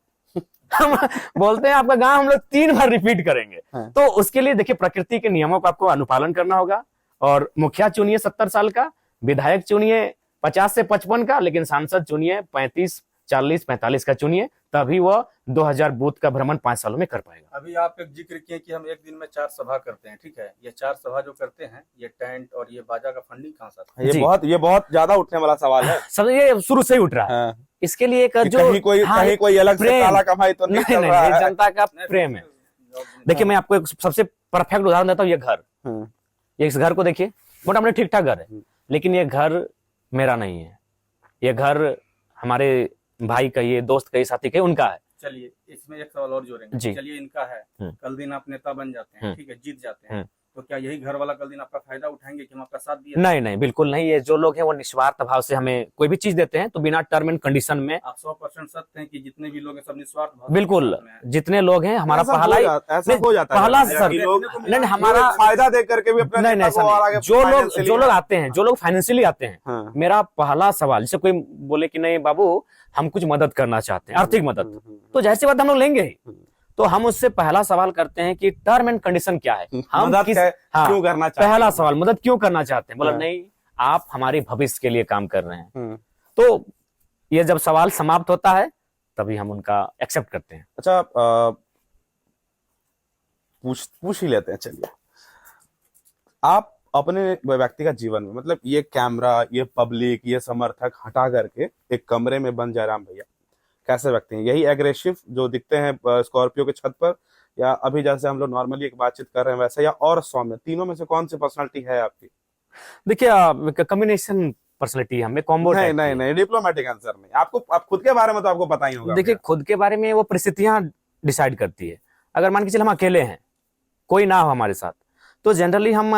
हम बोलते हैं आपका गांव हम लोग 3 बार रिपीट करेंगे। तो उसके लिए देखिए, प्रकृति के नियमों का आपको अनुपालन करना होगा। और मुखिया चुनिए 70 साल का, विधायक चुनिए 50 से 55 का, लेकिन सांसद चुनिए 35, 40, 45 का चुनिए, तभी वह 2000 बूथ का भ्रमण 5 सालों में कर पाएगा। अभी आप एक जिक्र किए कि हम एक दिन में 4 सभा करते हैं, ठीक है। ये 4 सभा जो करते हैं, ये टेंट और ये बाजा का फंडिंग कहाँ से आता है? ये बहुत ज्यादा उठने वाला सवाल है। सब ये शुरू से ही उठ रहा है। इसके लिए जो कहीं कोई अलग से काला कमाई तो नहीं चल रहा है। जनता का प्रेम है। देखिए मैं आपको एक सबसे परफेक्ट उदाहरण देता हूँ, ये घर, ये इस घर को देखिए, मोटा मोटी ठीक ठाक घर है, लेकिन ये घर मेरा नहीं है, ये घर हमारे भाई कहिए, दोस्त कहिए, साथी कहिए, उनका है। चलिए इसमें एक सवाल और जोड़ेंगे। जी। चलिए इनका है, कल दिन आप नेता बन जाते हैं, ठीक है, जीत जाते हैं, तो क्या यही घर वाला कल दिन आपका फायदा उठाएंगे कि हम आपका साथ दिए? नहीं नहीं, बिल्कुल नहीं। ये जो लोग हैं वो निस्वार्थ भाव से हमें कोई भी चीज देते हैं तो बिना टर्म एंड कंडीशन में। आप 100% सत्य हैं कि जितने भी लोग हैं सब निस्वार्थ भाव से बिल्कुल, साथ में हैं। जितने लोग हैं, हमारा ऐसा पहला ही ऐसा हो जाता है पहला कि सर, लोग नहीं हमारा फायदा दे करके भी अपने नहीं नेता नहीं को ऐसा और नहीं। आगे जो लोग आते हैं, जो लोग फाइनेंशियली आते हैं, हाँ। मेरा पहला सवाल, जैसे कोई बोले कि नहीं बाबू हम कुछ मदद करना चाहते हैं, आर्थिक मदद, तो जाहिर सी बात हम लोग लेंगे ही। तो हम उससे पहला सवाल करते हैं कि टर्म एंड कंडीशन क्या है, हम मदद किस क्यों करना चाहते हैं? पहला सवाल, मदद क्यों करना चाहते हैं? बोला हाँ। नहीं, आप हमारे भविष्य के लिए काम कर रहे हैं। तो ये जब सवाल समाप्त होता है तभी हम उनका एक्सेप्ट करते हैं। अच्छा, पूछ ही लेते हैं। चलिए, आप अपने व्यक्तिगत जीवन में, मतलब ये कैमरा, ये पब्लिक, ये समर्थक हटा करके एक कमरे में बंद जयराम भैया कैसे व्यक्ति हैं? यही एग्रेसिव जो दिखते हैं स्कॉर्पियो के छत पर, या अभी जैसे हम लोग नॉर्मली एक बातचीत कर रहे हैं वैसे, या और सौम्य? तीनों में से कौन सी पर्सनालिटी है आपकी? देखिए कम्बिनेशन पर्सनैलिटी हमें कॉम्बो नहीं नहीं नहीं, डिप्लोमेटिक आंसर नहीं। आपको, आप खुद के बारे में तो आपको पता ही होगा। देखिए खुद के बारे में वो परिस्थितियां डिसाइड करती है। अगर मान के चलिए हम अकेले हैं, कोई ना हो हमारे साथ, तो जनरली हम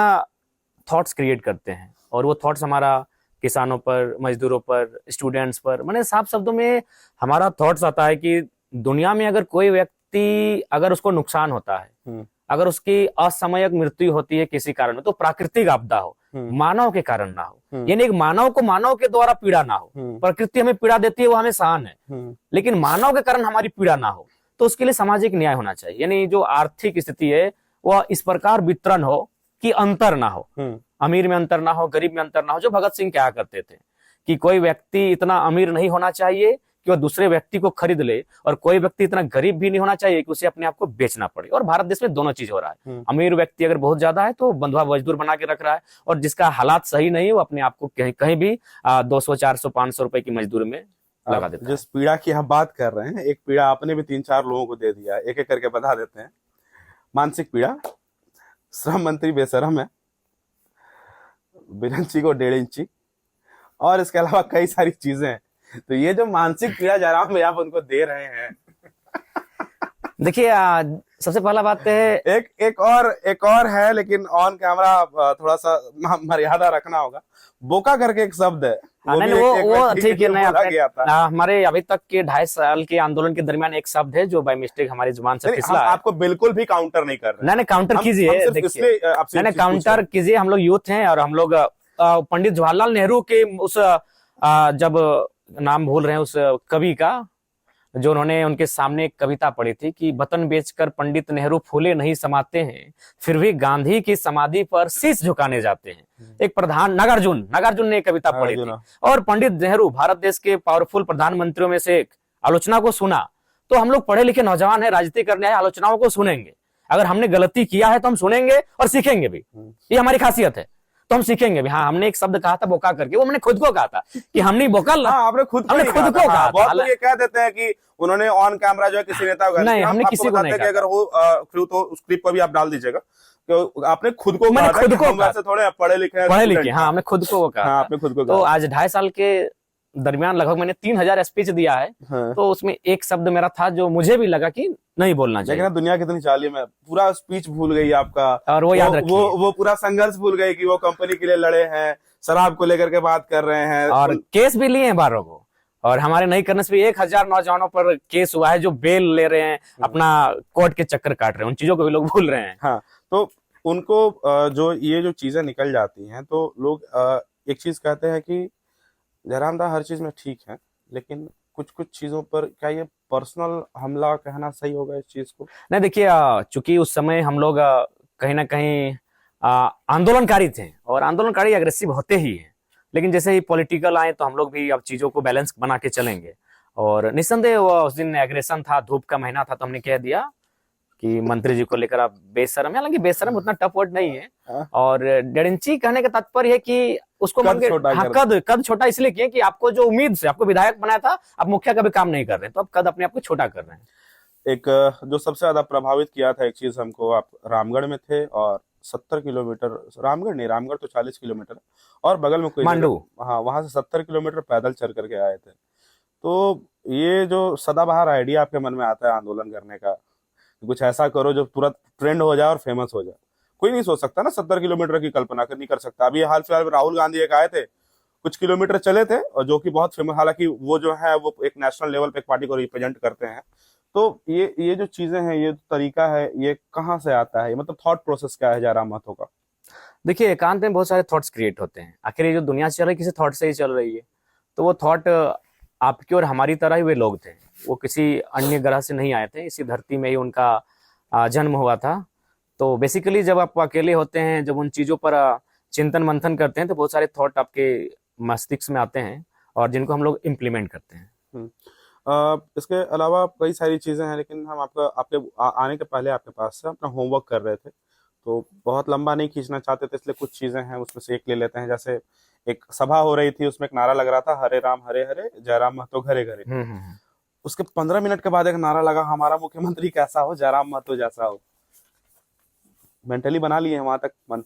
थॉट्स क्रिएट करते हैं, और वो थॉट्स हमारा किसानों पर, मजदूरों पर, स्टूडेंट्स पर, मैंने साफ शब्दों में हमारा थॉट्स आता है कि दुनिया में अगर कोई व्यक्ति, अगर उसको नुकसान होता है, अगर उसकी असामयिक मृत्यु होती है किसी कारण में, तो प्राकृतिक आपदा हो, मानव के कारण ना हो, यानी एक मानव को मानव के द्वारा पीड़ा ना हो। प्रकृति हमें पीड़ा देती है, वो हमें सहन है, लेकिन मानव के कारण हमारी पीड़ा ना हो, तो उसके लिए सामाजिक न्याय होना चाहिए। यानी जो आर्थिक स्थिति है वह इस प्रकार वितरण हो कि अंतर ना हो, अमीर में अंतर ना हो, गरीब में अंतर ना हो। जो भगत सिंह क्या करते थे कि कोई व्यक्ति इतना अमीर नहीं होना चाहिए कि वह दूसरे व्यक्ति को खरीद ले, और कोई व्यक्ति इतना गरीब भी नहीं होना चाहिए कि उसे अपने आप को बेचना पड़े। और भारत देश में दोनों चीज हो रहा है। अमीर व्यक्ति अगर बहुत ज्यादा है तो बंधुआ मजदूर बना के रख रहा है, और जिसका हालात सही नहीं है वो अपने आप को कहीं भी 200, 400, 500 रुपए की मजदूरी में लगा देता है। जिस पीड़ा की आप बात कर रहे हैं, एक पीड़ा आपने भी 3-4 लोगों को दे दिया, एक एक करके बता देते हैं। मानसिक पीड़ा, श्रम मंत्री बेशरम है, 1 इंची को 1.5 इंची, और इसके अलावा कई सारी चीजें हैं। तो ये जो मानसिक पीड़ा जयराम भैया आप उनको दे रहे हैं, देखिए सबसे पहला बात है, एक और है, लेकिन ऑन कैमरा थोड़ा सा मर्यादा रखना होगा। बोका करके एक शब्द है, वो ठीक है, नहीं गया था। हमारे अभी तक के 2.5 साल के आंदोलन के दरमियान एक शब्द है जो बाय मिस्टेक हमारी जुबान से फिसला है। आपको बिल्कुल भी काउंटर नहीं कर रहे। नहीं काउंटर कीजिए, देखिए नहीं काउंटर कीजिए। हम लोग यूथ हैं, और हम लोग पंडित जवाहरलाल नेहरू के उस जब नाम भूल रहे हैं उस कवि का, जो उन्होंने उनके सामने एक कविता पढ़ी थी कि वतन बेचकर पंडित नेहरू फूले नहीं समाते हैं, फिर भी गांधी की समाधि पर शीश झुकाने जाते हैं। एक प्रधान नागार्जुन ने एक कविता पढ़ी थी, और पंडित नेहरू भारत देश के पावरफुल प्रधानमंत्रियों में से एक। आलोचना को सुना, तो हम लोग पढ़े लिखे नौजवान है, राजनीति करने आए, आलोचनाओं को सुनेंगे। अगर हमने गलती किया है तो हम सुनेंगे और सीखेंगे भी, ये हमारी खासियत है। तो हम सीखेंगे भी। हाँ, हमने एक शब्द कहा था बोका करके, वो मैंने खुद को कहा था कि हम नहीं बोका। हाँ, आपने खुद को कहा। बहुत लोग ये कह देते हैं कि उन्होंने ऑन कैमरा जो है किसी नेता को, नहीं हमने किसी को नहीं कहा। अगर वो उस क्लिप को भी आप डाल दीजिएगा, तो आपने खुद को मैंने खुद को वैसे थोड़े पढ़े लिखे। हाँ, हमने खुद को कहा, आपने खुद को। तो आज 2.5 साल के दरमियान लगभग मैंने 3000 स्पीच दिया है। हाँ। तो उसमें एक शब्द मेरा था जो मुझे भी लगा कि नहीं बोलना चाहिए। लेकिन दुनिया कितनी जालिम है, पूरा स्पीच भूल गई आपका, और वो याद रखिए, वो पूरा संघर्ष भूल गई कि वो कंपनी के लिए लड़े हैं, शराब को लेकर के बात कर रहे हैं, और केस भी लिए हैं 12 को, और हमारे नहीं करने से भी 1000 नौजवानों पर केस हुआ है जो बेल ले रहे हैं, अपना कोर्ट के चक्कर काट रहे हैं। उन चीजों को भी लोग भूल रहे हैं। हाँ, तो उनको जो ये जो चीजें निकल जाती हैं, तो लोग एक चीज कहते हैं कि जयराम दा हर चीज में ठीक है, लेकिन कुछ कुछ चीजों पर क्या ये पर्सनल हमला कहना सही होगा इस चीज को? नहीं, देखिए चूंकि उस समय हम लोग कहीं ना कहीं आंदोलनकारी थे, और आंदोलनकारी अग्रेसिव होते ही हैं, लेकिन जैसे ही पॉलिटिकल आए तो हम लोग भी अब चीजों को बैलेंस बना के चलेंगे। और निस्संदेह उस दिन एग्रेशन था, धूप का महीना था, तो हमने कह दिया कि मंत्री जी को लेकर आप बेशरम, हालांकि बेशरम उतना टफ वर्ड नहीं है। और 1.5 इंची कहने का तात्पर्य है कि उसको कद छोटा इसलिए किए कि आपको जो उम्मीद से आपको विधायक बनाया था, आप मुखिया का भी काम नहीं कर रहे हैं, तो आप कद अपने आप को छोटा कर रहे हैं। एक जो सबसे ज्यादा प्रभावित किया था एक चीज हमको, आप रामगढ़ में थे और 70 किलोमीटर, रामगढ़ नहीं, रामगढ़ तो 40 किलोमीटर और बगल में कोई मांडू। जगह, हाँ, वहां से 70 किलोमीटर पैदल चल करके आए थे। तो ये जो सदाबहार आइडिया आपके मन में आता है आंदोलन करने का, कि कुछ ऐसा करो जो तुरंत ट्रेंड हो जाए और फेमस हो जाए, कोई नहीं सोच सकता ना, 70 किलोमीटर की कल्पना नहीं कर सकता। अभी हाल फिलहाल में राहुल गांधी एक आए थे, कुछ किलोमीटर चले थे, और जो कि बहुत फेमस, हालांकि वो जो है वो एक नेशनल लेवल पे एक पार्टी को रिप्रेजेंट करते हैं। तो ये जो चीजें हैं, ये तरीका है, ये कहाँ से आता है, ये मतलब थॉट प्रोसेस क्या है जयराम महतो का? देखिए, एकांत में बहुत सारे थॉट्स क्रिएट होते हैं। आखिर ये जो दुनिया चल रही है किसी थॉट से ही चल रही है। तो वो थॉट आपकी और हमारी तरह ही वे लोग थे। वो किसी अन्य ग्रह से नहीं आए थे, इसी धरती में ही उनका जन्म हुआ था। तो बेसिकली जब आप अकेले होते हैं, जब उन चीज़ों पर चिंतन मंथन करते हैं, तो बहुत सारे थॉट आपके मस्तिष्क में आते हैं और जिनको हम लोग इम्प्लीमेंट करते हैं। इसके अलावा कई सारी चीजें हैं, लेकिन हम आपके आने के पहले आपके पास से अपना होमवर्क कर रहे थे, तो बहुत लंबा नहीं खींचना चाहते थे, इसलिए कुछ चीजें हैं उसमें से एक ले लेते हैं। जैसे एक सभा हो रही थी, उसमें एक नारा लग रहा था, हरे राम हरे हरे, जयराम महतो घरे घरे। उसके 15 मिनट के बाद एक नारा लगा, हमारा मुख्यमंत्री कैसा हो, जयराम महतो जैसा हो। मेंटली बना लिए हैं वहां तक मन?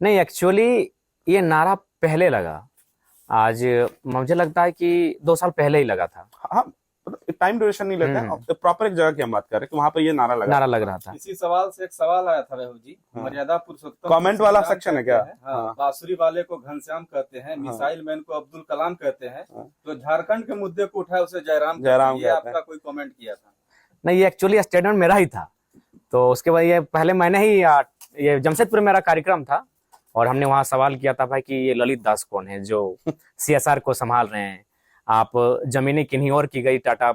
नहीं, एक्चुअली ये नारा पहले लगा। आज मुझे लगता है कि 2 साल पहले ही लगा था। हाँ, मतलब टाइम ड्यूरेशन नहीं लेते हैं, प्रॉपर एक जगह की हम बात कर रहे हैं कि वहां पर ये नारा लग रहा था। इसी सवाल से एक सवाल आया था वैभव जी। हाँ। मर्यादा पुरुषोत्तम कमेंट वाला सेक्शन है क्या? हाँ, बांसुरी वाले को घनश्याम कहते हैं, मिसाइल मैन को अब्दुल कलाम कहते हैं, तो झारखंड के मुद्दे को उठाया उसे जयराम कहते हैं। ये आपका कोई कमेंट किया था? नहीं, ये एक्चुअली स्टेटमेंट मेरा ही था। तो उसके बाद ये पहले मैंने ही ये जमशेदपुर में मेरा कार्यक्रम था और हमने वहाँ सवाल किया था भाई कि ये ललित दास कौन है जो CSR को संभाल रहे हैं। आप जमीनें किन्हीं और की गई टाटा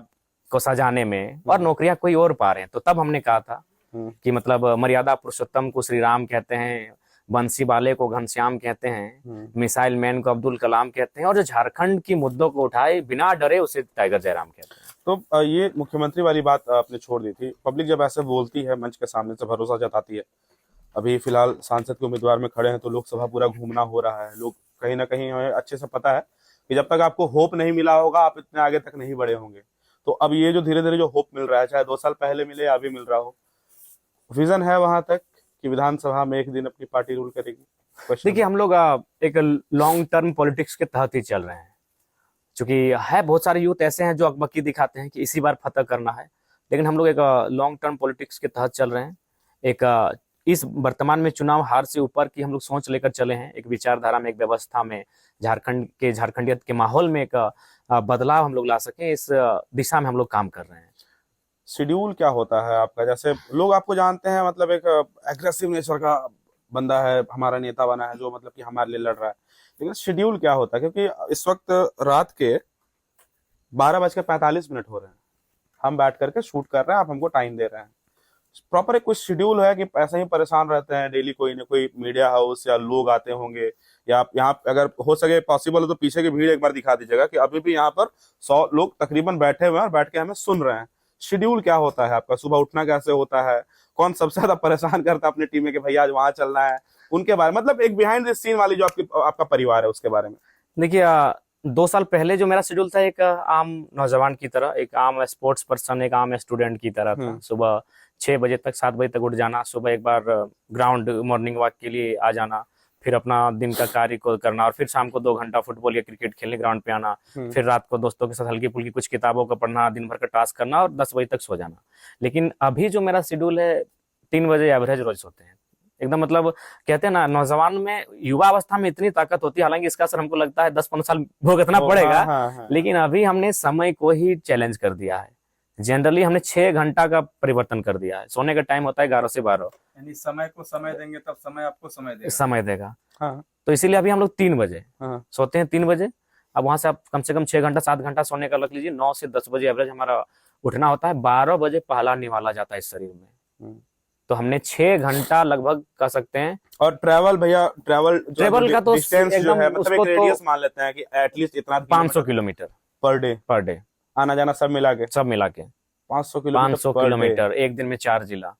को सजाने में और नौकरियां कोई और पा रहे हैं। तो तब हमने कहा था कि मतलब मर्यादा पुरुषोत्तम को श्री राम कहते हैं, बंसी वाले को घनश्याम कहते हैं, मिसाइल मैन को अब्दुल कलाम कहते हैं, और जो झारखंड की मुद्दों को उठाए बिना डरे उसे टाइगर जयराम कहते हैं। तो ये मुख्यमंत्री वाली बात आपने छोड़ दी थी। पब्लिक जब ऐसे बोलती है, मंच के सामने से भरोसा जताती है, अभी फिलहाल सांसद के उम्मीदवार में खड़े हैं, तो लोकसभा पूरा घूमना हो रहा है, लोग कहीं ना कहीं हमें अच्छे से पता है कि जब तक आपको होप नहीं मिला होगा, आप इतने आगे तक नहीं बढ़े होंगे। तो अब ये जो धीरे धीरे जो होप मिल रहा है, चाहे 2 साल पहले मिले या अभी मिल रहा हो, विजन है वहां तक कि विधानसभा में एक दिन अपनी पार्टी रूल करेगी? देखिए, हम लोग एक लॉन्ग टर्म पॉलिटिक्स के तहत ही चल रहे हैं। क्योंकि है बहुत सारे यूथ ऐसे हैं जो अकबकी दिखाते हैं कि इसी बार फतह करना है, लेकिन हम लोग एक लॉन्ग टर्म पॉलिटिक्स के तहत चल रहे हैं। एक इस वर्तमान में चुनाव हार से ऊपर की हम लोग सोच लेकर चले हैं। एक विचारधारा में, एक व्यवस्था में, झारखंडियत के माहौल में एक बदलाव हम लोग ला सकें, इस दिशा में हम लोग काम कर रहे हैं। शेड्यूल क्या होता है आपका? जैसे लोग आपको जानते हैं, मतलब एक एग्रेसिव नेचर का बंदा है, हमारा नेता बना है, जो मतलब कि हमारे लिए लड़ रहा है, लेकिन शेड्यूल क्या होता है? क्योंकि इस वक्त रात के 12:45 हो रहे हैं, हम बैठ करके शूट कर रहे हैं, आप हमको टाइम दे रहे हैं। प्रॉपर एक कुछ शेड्यूल है कि ऐसे ही परेशान रहते हैं डेली? कोई ना कोई मीडिया हाउस या लोग आते होंगे, या आप यहाँ अगर हो सके पॉसिबल हो तो पीछे की भीड़ एक बार दिखा दीजिएगा कि अभी भी यहाँ पर 100 लोग तकरीबन बैठे हुए हैं और बैठ के हमें सुन रहे हैं। शेड्यूल क्या होता है आपका? सुबह उठना कैसे होता है? कौन सबसे ज्यादा परेशान करता है अपनी टीम में कि भैया आज वहां चलना है? उनके बारे में, मतलब एक बिहाइंड द सीन वाली जो आपका परिवार है, उसके बारे में। देखिए, 2 साल पहले जो मेरा शेड्यूल था, एक आम नौजवान की तरह, एक आम स्पोर्ट्स पर्सन, एक आम स्टूडेंट की तरह था। सुबह 6 बजे तक, 7 बजे तक उठ जाना, सुबह एक बार ग्राउंड मॉर्निंग वॉक के लिए आ जाना, फिर अपना दिन का कार्य को करना, और फिर शाम को 2 घंटा फुटबॉल या क्रिकेट खेलने ग्राउंड पे आना, फिर रात को दोस्तों के साथ हल्की फुल्की कुछ किताबों को पढ़ना, दिन भर का टास्क करना और 10 बजे तक सो जाना। लेकिन अभी जो मेरा शेड्यूल है, 3 बजे एवरेज रोज सोते हैं एकदम। मतलब कहते हैं ना, नौजवान में, युवा अवस्था में इतनी ताकत होती है, हालांकि इसका असर हमको लगता है 10-15 साल भुगतना पड़ेगा। लेकिन अभी हमने समय को ही चैलेंज कर दिया है। जनरली हमने 6 घंटा का परिवर्तन कर दिया है। सोने का टाइम होता है 11 से 12। यानी समय को समय देंगे तब समय आपको समय देगा। तो इसीलिए अभी हम लोग 3 बजे सोते हैं, 3 बजे। अब वहां से आप कम से कम 6 घंटा 7 घंटा सोने का रख लीजिए। 9 से 10 बजे एवरेज हमारा उठना होता है। 12 बजे पहला निवाला जाता है इस शरीर में। तो हमने 6 घंटा लगभग कह सकते हैं। और ट्रैवल भैया, ट्रैवल का तो डिस्टेंस जो है, मतलब एक रेडियस मान लेते हैं कि एटलीस्ट इतना 500 किलोमीटर पर डे आना जाना सब मिला के 500 किलोमीटर एक दिन में 4 जिला।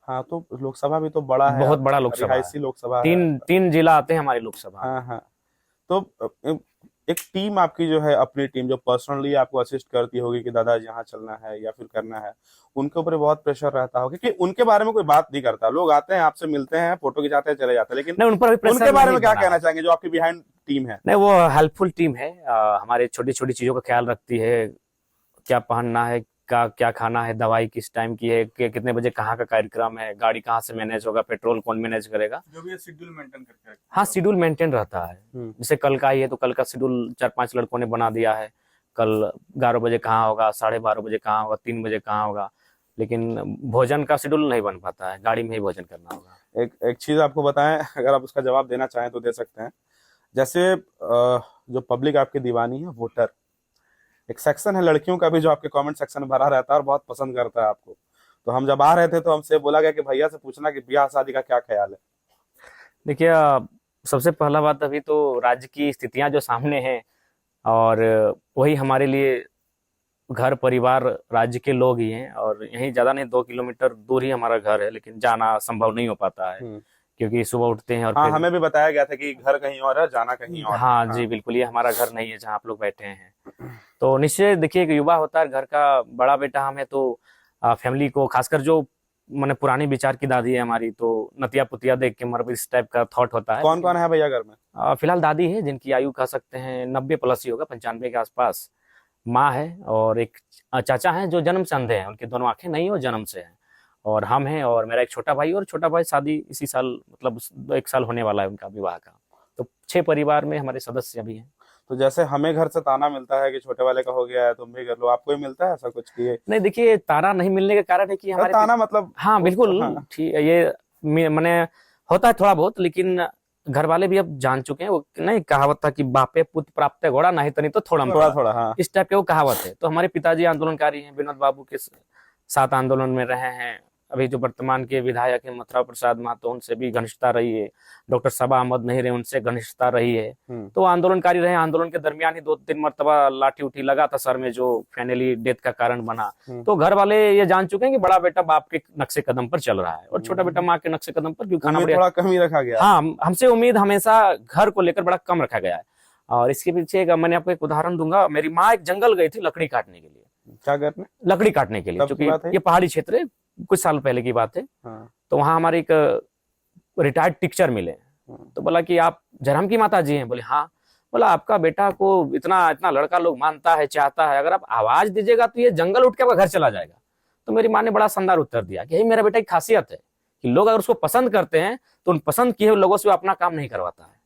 हाँ, तो लोकसभा भी तो बड़ा है, बहुत बड़ा लोकसभा है। लोकसभा 3 जिला आते हैं हमारी लोकसभा। हाँ। तो एक टीम आपकी जो है, अपनी टीम जो पर्सनली आपको असिस्ट करती होगी कि दादा यहाँ चलना है या फिर करना है, उनके ऊपर बहुत प्रेशर रहता होगा, क्योंकि उनके बारे में कोई बात नहीं करता। लोग आते हैं, आपसे मिलते हैं, फोटो खिंचाते हैं, चले जाते हैं, लेकिन नहीं, उन पर भी उनके प्रेशर बारे में नहीं क्या बना कहना है। चाहेंगे जो आपकी बिहाइंड टीम है? नहीं, वो हेल्पफुल टीम है, हमारे छोटी छोटी चीजों का ख्याल रखती है, क्या पहनना है, क्या खाना है, दवाई किस टाइम की है, कितने बजे कहाँ का कार्यक्रम है, गाड़ी कहाँ से मैनेज होगा, पेट्रोल कौन मैनेज करेगा। जो भी शेड्यूल मेंटेन करके रखते हाँ, हैं। शेड्यूल मेंटेन रहता है। जैसे कल का ही है तो कल का शेड्यूल 4-5 लड़कों ने बना दिया है, कल 11 बजे कहाँ होगा, 12:30 बजे कहाँ होगा, 3 बजे कहाँ होगा। लेकिन भोजन का शेड्यूल नहीं बन पाता है, गाड़ी में ही भोजन करना होगा। एक चीज आपको बताएं, अगर आप उसका जवाब देना चाहें तो दे सकते हैं। जैसे जो पब्लिक आपकी दीवानी है, वोटर, एक सेक्शन है लड़कियों का भी जो आपके कमेंट सेक्शन में भरा रहता है और बहुत पसंद करता है आपको। तो हम जब आ रहे थे तो हमसे बोला गया कि भैया से पूछना कि ब्याह शादी का क्या ख्याल है। देखिए, सबसे पहला बात, अभी तो राज्य की स्थितियां जो सामने हैं, और वही हमारे लिए घर परिवार राज्य के लोग ही हैं, और यहीं ज्यादा नहीं 2 किलोमीटर दूर ही हमारा घर है, लेकिन जाना संभव नहीं हो पाता है क्योंकि सुबह उठते हैं और हाँ, फिर हमें भी बताया गया था कि घर कहीं और है, जाना कहीं और है। हाँ जी, बिल्कुल, ये हमारा घर नहीं है जहाँ आप लोग बैठे हैं। तो निश्चय देखिए, एक युवा होता है, घर का बड़ा बेटा हम है, तो फैमिली को, खासकर जो मैंने पुरानी विचार की दादी है हमारी, तो नतिया पुतिया देख के मतलब इस टाइप का थॉट होता है। कौन कौन है भैया घर में? फिलहाल दादी है, जिनकी आयु कह सकते हैं 90 प्लस ही होगा, 95 के आसपास। माँ है, और एक चाचा हैं जो जन्म से अंधे हैं, उनकी दोनों आंखें नहीं, और जन्म से हैं। और हम हैं, और मेरा एक छोटा भाई, और छोटा भाई शादी इसी साल, मतलब 1 साल होने वाला है उनका विवाह का। तो 6 परिवार में हमारे सदस्य भी हैं। तो जैसे हमें घर से ताना मिलता है कि छोटे वाले का हो गया है, तुम भी कर लो, आपको भी मिलता है ऐसा कुछ कि नहीं, देखिए, ताना नहीं मिलने का कारण है कि हमारे ताना मतलब? हाँ बिल्कुल, हाँ। ठीक है, ये मैंने होता है थोड़ा बहुत, लेकिन घर वाले भी अब जान चुके हैं। वो नहीं, कहावत था कि बापे पुत्र प्राप्त है घोड़ा, नहीं तो थोड़ा थोड़ा, हाँ। इस टाइप के वो कहावत है। तो हमारे पिताजी आंदोलनकारी हैं, विनोद बाबू के साथ आंदोलन में रहे हैं। अभी जो वर्तमान के विधायक हैं मथुरा प्रसाद महतो, उनसे भी घनिष्ठता रही है। डॉक्टर सबा अहमद नहीं रहे, उनसे घनिष्ठता रही है। तो आंदोलनकारी रहे। आंदोलन के दरमियान ही 2-3 मरतबा लाठी उठी लगा था सर में, जो फाइनली डेथ का कारण बना। तो घर वाले ये जान चुके हैं कि बड़ा बेटा बाप के नक्शे कदम पर चल रहा है, और छोटा बेटा माँ के नक्शे कदम पर, क्योंकि खाना थोड़ा कम ही रखा गया। हाँ, हमसे उम्मीद हमेशा घर को लेकर बड़ा कम रखा गया है। और इसके पीछे मैंने आपको एक उदाहरण दूंगा। मेरी माँ एक जंगल गई थी लकड़ी काटने के लिए। क्या करने? लकड़ी काटने के लिए, क्योंकि ये पहाड़ी क्षेत्र है, कुछ साल पहले की बात है। तो वहां हमारे एक रिटायर्ड टीचर मिले। तो बोला कि आप जयराम की माता जी हैं? बोले हाँ। बोला आपका बेटा को इतना इतना लड़का लोग मानता है, चाहता है, अगर आप आवाज दीजिएगा तो ये जंगल उठ के आपका घर चला जाएगा। तो मेरी माँ ने बड़ा शानदार उत्तर दिया कि यही मेरा बेटा की खासियत है कि लोग अगर उसको पसंद करते हैं तो उन पसंद किए हुए लोगों से वो अपना काम नहीं करवाता है।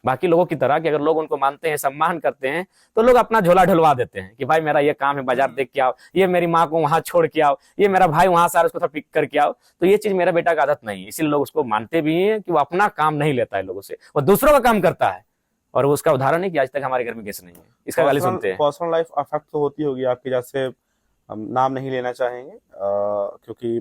बाकी लोगों की तरह कि अगर लोग उनको मानते हैं, सम्मान करते हैं, तो लोग अपना झोला ढुलवा देते हैं कि भाई मेरा ये काम है, बाजार देख के आओ, ये मेरी माँ को वहां छोड़ के आओ, ये मेरा भाई वहां से उसको थोड़ा पिक करके आओ। तो ये चीज मेरा बेटा का आदत नहीं है, इसलिए लोग उसको मानते भी हैं कि वो अपना काम नहीं लेता है लोगों से, वो दूसरों का काम करता है। और वो उसका उदाहरण है कि आज तक हमारे घर में गैस नहीं है, इसका गाली सुनते हैं। पर्सनल लाइफ अफेक्ट तो होती होगी आपकी, जैसे हम नाम नहीं लेना चाहेंगे क्योंकि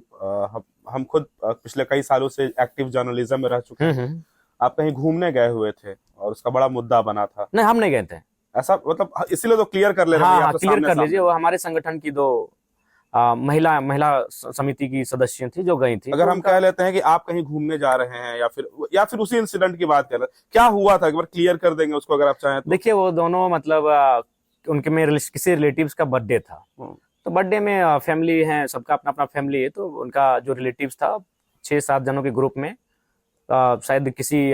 हम खुद पिछले कई सालों से एक्टिव जर्नलिज्म में रह चुके हैं। आप कहीं घूमने गए हुए थे और उसका बड़ा मुद्दा बना था। नहीं, हम नहीं गए थे ऐसा, मतलब इसीलिए तो क्लियर कर ले रहे हैं। हाँ, क्लियर कर लीजिए। वो हमारे संगठन की 2 महिला समिति की सदस्य थी जो गई थी। अगर हम कह लेते हैं कि आप कहीं घूमने जा रहे हैं या फिर उसी इंसिडेंट की बात कर रहे हैं, क्या हुआ था एक बार क्लियर कर देंगे उसको अगर आप चाहें तो? देखिए, वो दोनों मतलब उनके में किसी रिलेटिव्स का बर्थडे था। तो बर्थडे में फैमिली है, सबका अपना अपना फैमिली है। तो उनका जो रिलेटिव्स था 6-7 जनों के ग्रुप में, शायद किसी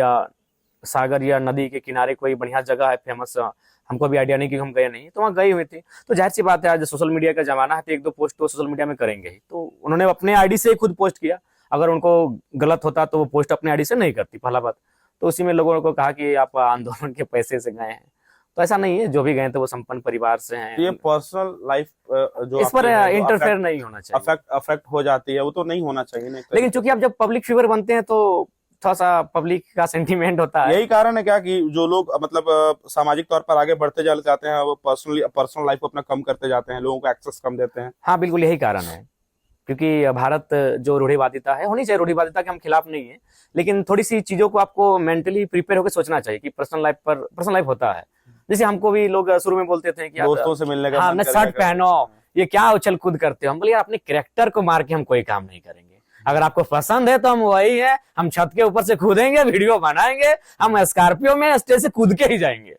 सागर या नदी के किनारे कोई बढ़िया जगह है फेमस, हमको भी आइडिया नहीं कि हम गए नहीं, तो वहाँ गई हुई थी। तो जाहिर सी बात है, आज सोशल मीडिया का जमाना है, तो 1-2 पोस्ट तो सोशल मीडिया में करेंगे ही। तो उन्होंने अपने आईडी से खुद पोस्ट किया। अगर उनको गलत होता तो वो पोस्ट अपने आईडी से नहीं करती, पहला बात। तो उसी में लोगों को कहा कि आप आंदोलन के पैसे से गए हैं। तो ऐसा नहीं है, जो भी गए थे वो संपन्न परिवार से हैं। ये पर्सनल लाइफ जो इस पर इंटरफेयर नहीं होना चाहिए, अफेक्ट हो जाती है, वो तो नहीं होना चाहिए। लेकिन चूंकि आप जब पब्लिक फिगर बनते हैं तो थोड़ा सा पब्लिक का सेंटीमेंट होता है। यही कारण है क्या कि जो लोग मतलब सामाजिक तौर पर आगे बढ़ते जाते हैं, वो पर्सनल लाइफ को अपना कम करते जाते हैं, लोगों को एक्सेस कम देते हैं? हाँ बिल्कुल, यही कारण है। क्योंकि भारत जो रूढ़िवादिता है, होनी चाहिए, रूढ़िवादिता के हम खिलाफ नहीं है, लेकिन थोड़ी सी चीजों को आपको मेंटली प्रिपेयर होकर सोचना चाहिए कि पर्सनल लाइफ होता है। जैसे हमको भी लोग शुरू में बोलते थे कि दोस्तों से मिलने का, हाँ, न शर्ट पहनो, ये क्या उछल कूद करते हो। हम बोले यार, अपने कैरेक्टर को मार के हम कोई काम नहीं करेंगे। अगर आपको पसंद है तो हम वही है, हम छत के ऊपर से कूदेंगे, वीडियो बनाएंगे, हम स्कॉर्पियो में स्टेज से कूद के ही जाएंगे।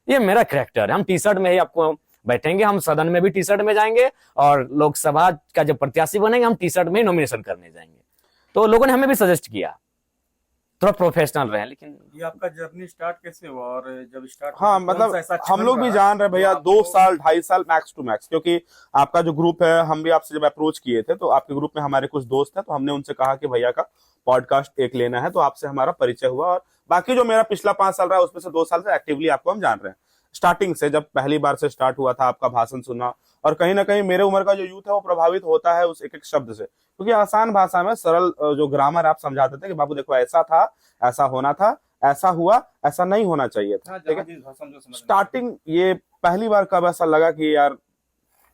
ये मेरा कैरेक्टर है। हम टी शर्ट में ही आपको बैठेंगे, हम सदन में भी टी शर्ट में जाएंगे, और लोकसभा का जब प्रत्याशी बनेंगे हम टी शर्ट में ही नॉमिनेशन करने जाएंगे। तो लोगों ने हमें भी सजेस्ट किया थोड़ा प्रोफेशनल रहे। लेकिन ये आपका जर्नी स्टार्ट कैसे हुआ, और जब स्टार्ट हाँ मतलब हम लोग भी जान रहे भैया 2 साल 2.5 साल मैक्स टू मैक्स, क्योंकि आपका जो ग्रुप है, हम भी आपसे जब अप्रोच किए थे तो आपके ग्रुप में हमारे कुछ दोस्त हैं, तो हमने उनसे कहा कि भैया का पॉडकास्ट एक लेना है, तो आपसे हमारा परिचय हुआ। और बाकी जो मेरा पिछला 5 साल रहा है उसमें से 2 साल से एक्टिवली आपको हम जान रहे हैं। स्टार्टिंग से जब पहली बार से स्टार्ट हुआ था आपका भाषण सुनना, और कहीं ना कहीं मेरे उम्र का जो यूथ है वो प्रभावित होता है उस एक एक शब्द से, क्योंकि आसान भाषा में सरल जो ग्रामर आप समझाते थे कि बाबू देखो ऐसा था, ऐसा होना था, ऐसा हुआ, ऐसा नहीं होना चाहिए था। ठीक है, स्टार्टिंग ये पहली बार कब ऐसा लगा कि यार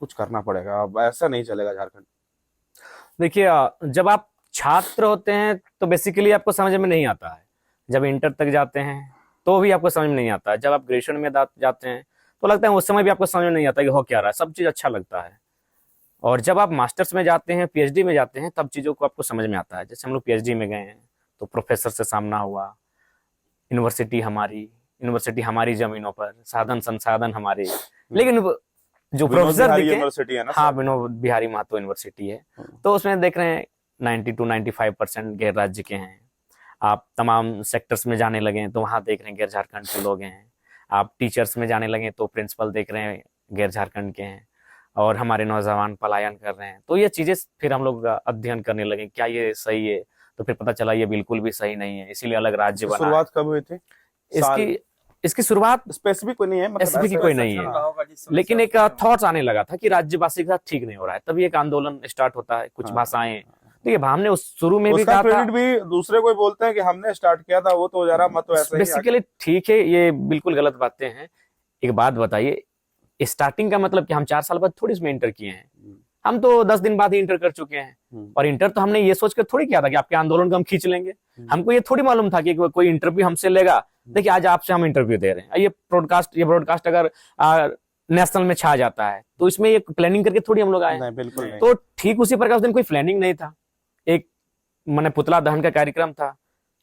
कुछ करना पड़ेगा, अब ऐसा नहीं चलेगा झारखंड? देखिए, जब आप छात्र होते हैं तो बेसिकली आपको समझ में नहीं आता है। जब इंटर तक जाते हैं तो भी आपको समझ में नहीं आता है। जब आप ग्रेजुएशन में जाते हैं तो लगता है उस समय भी आपको समझ में नहीं आता कि हो क्या रहा है, सब चीज अच्छा लगता है। और जब आप मास्टर्स में जाते हैं, पीएचडी में जाते हैं, तब चीजों को आपको समझ में आता है। जैसे हम लोग पीएचडी में गए हैं तो प्रोफेसर से सामना हुआ, यूनिवर्सिटी हमारी जमीनों पर, साधन संसाधन हमारे, लेकिन जो प्रोफेसर दिखे, यूनिवर्सिटी है ना, हाँ विनोद बिहारी महतो यूनिवर्सिटी है, तो उसमें देख रहे हैं 90 to 95% गैर राज्य के हैं। आप तमाम सेक्टर्स में जाने लगे तो वहां देख रहे हैं गैर झारखंड के लोग हैं। आप टीचर्स में जाने लगे तो प्रिंसिपल देख रहे हैं गैर झारखंड के हैं, और हमारे नौजवान पलायन कर रहे हैं। तो ये चीजें फिर हम लोग अध्ययन करने लगे, क्या ये सही है? तो फिर पता चला ये बिल्कुल भी सही नहीं है, इसीलिए अलग राज्य बना। शुरुआत कब हुई थी? इसकी शुरुआत स्पेसिफिक कोई नहीं है, मतलब स्पेसिफिक कोई नहीं है, लेकिन एक थॉट्स आने लगा था कि राज्यवासी के साथ ठीक नहीं हो रहा है, तभी एक आंदोलन स्टार्ट होता है। कुछ भाषाएं, तो ये हमने उस शुरू में भी कहा था, क्रेडिट भी दूसरे कोई बोलते हैं कि हमने स्टार्ट किया था, वो तो जरा मत, तो ऐसा ही बेसिकली ठीक है, ये बिल्कुल गलत बातें हैं। एक बात बताइए, स्टार्टिंग का मतलब कि हम 4 साल बाद थोड़ी इसमें इंटर किए हैं, हम तो 10 दिन बाद ही इंटर कर चुके हैं। और इंटर तो हमने ये सोच कर थोड़ी किया था कि आपके आंदोलन को हम खींच लेंगे। हमको ये थोड़ी मालूम था कि कोई इंटरव्यू हमसे लेगा। देखिए आज आपसे हम इंटरव्यू दे रहे हैं, ये ब्रॉडकास्ट अगर नेशनल में छा जाता है तो इसमें ये प्लानिंग करके थोड़ी हम लोग आए। बिल्कुल नहीं। तो ठीक उसी प्रकार उस दिन कोई प्लानिंग नहीं था, एक मैंने पुतला दहन का कार्यक्रम था,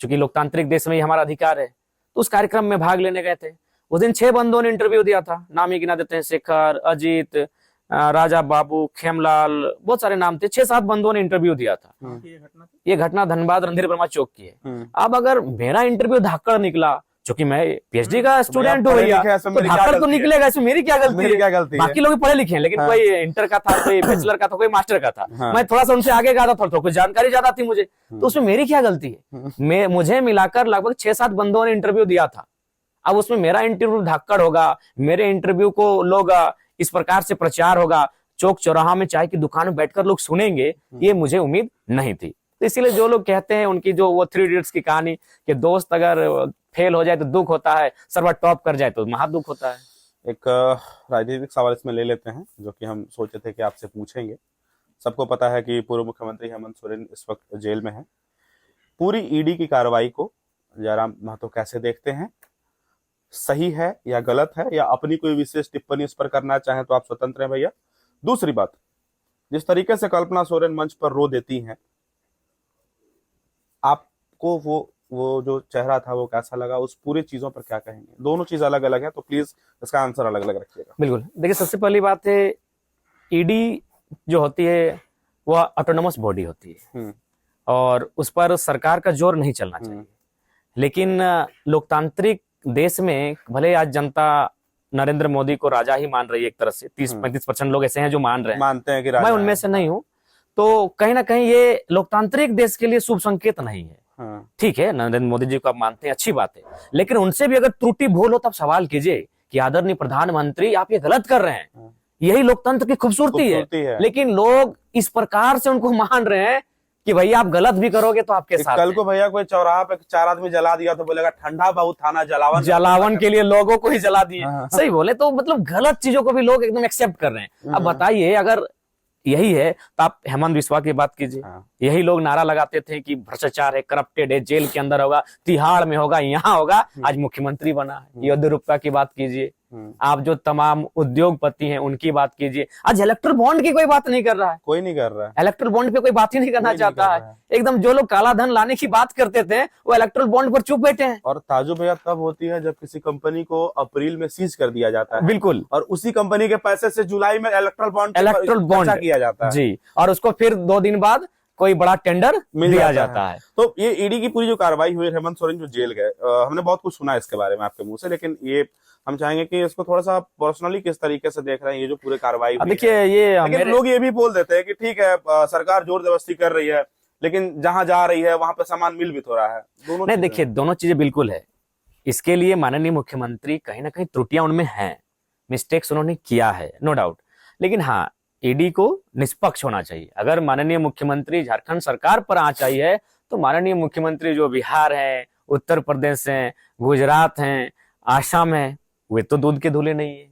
क्योंकि लोकतांत्रिक देश में ही हमारा अधिकार है, तो उस कार्यक्रम में भाग लेने गए थे। उस दिन 6 बंदों ने इंटरव्यू दिया था, नाम ही गिना देते हैं, शेखर, अजीत, राजा बाबू, खेमलाल, बहुत सारे नाम थे। 6-7 बंदों ने इंटरव्यू दिया था। ये घटना धनबाद रणधीर वर्मा चौक की है। अब अगर मेरा इंटरव्यू धाकड़ निकला, क्योंकि मैं पीएचडी का स्टूडेंट हो गया, तो धाकड़ तो निकलेगा, इसमें मेरी क्या गलती है? बाकी लोग पढ़े लिखे हैं, लेकिन कोई इंटर का था, कोई बैचलर का था, कोई मास्टर का था। मैं थोड़ा सा उनसे आगे गया था, थोड़ा कुछ जानकारी ज्यादा थी मुझे, तो उसमें मेरी क्या गलती है? मुझे मिलाकर लगभग 6-7 बंदों ने इंटरव्यू दिया था। अब उसमें मेरा इंटरव्यू धाकड़ होगा, मेरे इंटरव्यू को लोग इस प्रकार से प्रचार होगा, चौक चौराहा में चाय की दुकान में बैठकर लोग सुनेंगे, ये मुझे उम्मीद नहीं थी। तो इसीलिए जो लोग कहते हैं, उनकी जो वो 3 इडियट्स की कहानी कि दोस्त अगर फेल हो जाए तो दुख होता है, सर्वर टॉप कर जाए तो महा दुख होता है। एक राजनीतिक सवाल इसमें ले लेते हैं, जो कि हम सोचे थे कि आपसे पूछेंगे। सबको पता है कि पूर्व मुख्यमंत्री हेमंत सोरेन इस वक्त जेल में है। पूरी ईडी की कार्रवाई को जयराम महतो कैसे देखते हैं? सही है या गलत है, या अपनी कोई विशेष टिप्पणी इस पर करना चाहें तो आप स्वतंत्र हैं भैया। दूसरी बात, जिस तरीके से कल्पना सोरेन मंच पर रो देती हैं, आपको वो जो चेहरा था वो कैसा लगा? उस पूरी चीजों पर क्या कहेंगे? दोनों चीज अलग अलग है, तो प्लीज इसका आंसर अलग अलग रखिएगा। बिल्कुल, देखिए सबसे पहली बात है, ईडी जो होती है वह ऑटोनोमस बॉडी होती है, और उस पर सरकार का जोर नहीं चलना चाहिए। लेकिन लोकतांत्रिक देश में भले आज जनता नरेंद्र मोदी को राजा ही मान रही है, एक तरह से 30-35% लोग ऐसे हैं जो मानते हैं कि राजा, मैं उनमें से नहीं हूं, तो कहीं ना कहीं ये लोकतांत्रिक देश के लिए शुभ संकेत नहीं है। ठीक है, नरेंद्र मोदी जी को आप मानते हैं, अच्छी बात है, लेकिन उनसे भी अगर त्रुटि भूल हो तब सवाल कीजिए कि आदरणीय प्रधानमंत्री आप ये गलत कर रहे हैं। यही लोकतंत्र की खूबसूरती है। लेकिन लोग इस प्रकार से उनको मान रहे हैं कि भैया आप गलत भी करोगे तो आपके साथ। कल को भैया कोई चौराहा पे 4 आदमी जला दिया तो बोलेगा ठंडा बहुत थाना जलावन के लिए लोगों को ही जला दिए। सही बोले तो मतलब गलत चीजों को भी लोग एकदम एक्सेप्ट कर रहे हैं। अब बताइए, अगर यही है तो आप हेमंत बिस्वा की बात कीजिए। यही लोग नारा लगाते थे कि भ्रष्टाचार है, करप्टेड है, जेल के अंदर होगा, तिहाड़ में होगा, यहाँ होगा, आज मुख्यमंत्री बना है। येदियुरप्पा की बात कीजिए, आप जो तमाम उद्योगपति हैं उनकी बात कीजिए। आज इलेक्ट्रल बॉन्ड की कोई बात नहीं कर रहा है, कोई नहीं कर रहा है, इलेक्ट्रल बॉन्ड पे कोई बात ही नहीं करना कोई नहीं चाहता कर है। रहा है। एकदम जो लोग काला धन लाने की बात करते थे वो इलेक्ट्रल बॉन्ड पर चुप बैठे हैं। और ताजुब भैया तब होती है जब किसी कंपनी को अप्रैल में सीज कर दिया जाता है, बिल्कुल, और उसी कंपनी के पैसे से जुलाई में इलेक्ट्रल बॉन्ड खर्चा किया जाता है जी, और उसको फिर 2 दिन बाद कोई बड़ा टेंडर मिल दिया जाता जाता है। तो ये ईडी की पूरी जो कार्रवाई हुई, हेमंत सोरेन जो जेल गए, हमने बहुत कुछ सुना इसके बारे में आपके मुंह से, लेकिन ये हम चाहेंगे कि इसको थोड़ा सा पर्सनली किस तरीके से देख रहे हैं ये जो पूरे कार्रवाई हुई देखिए है। ये लेकिन मेरे लोग ये भी बोल देते हैं कि ठीक है, सरकार जोर जबरदस्ती कर रही है, लेकिन जहां जा रही है वहां पे सामान मिल भी तो रहा है। दोनों नहीं, चीजें देखिए दोनों चीजें बिल्कुल है। इसके लिए माननीय मुख्यमंत्री कहीं ना कहीं त्रुटियां उनमें हैं, मिस्टेक्स उन्होंने किया है, नो डाउट। लेकिन हाँ, ईडी को निष्पक्ष होना चाहिए। अगर माननीय मुख्यमंत्री झारखंड सरकार पर आँच आई है तो माननीय मुख्यमंत्री जो बिहार है, उत्तर प्रदेश है, गुजरात है, आसाम है, वे तो दूध के धुले नहीं है।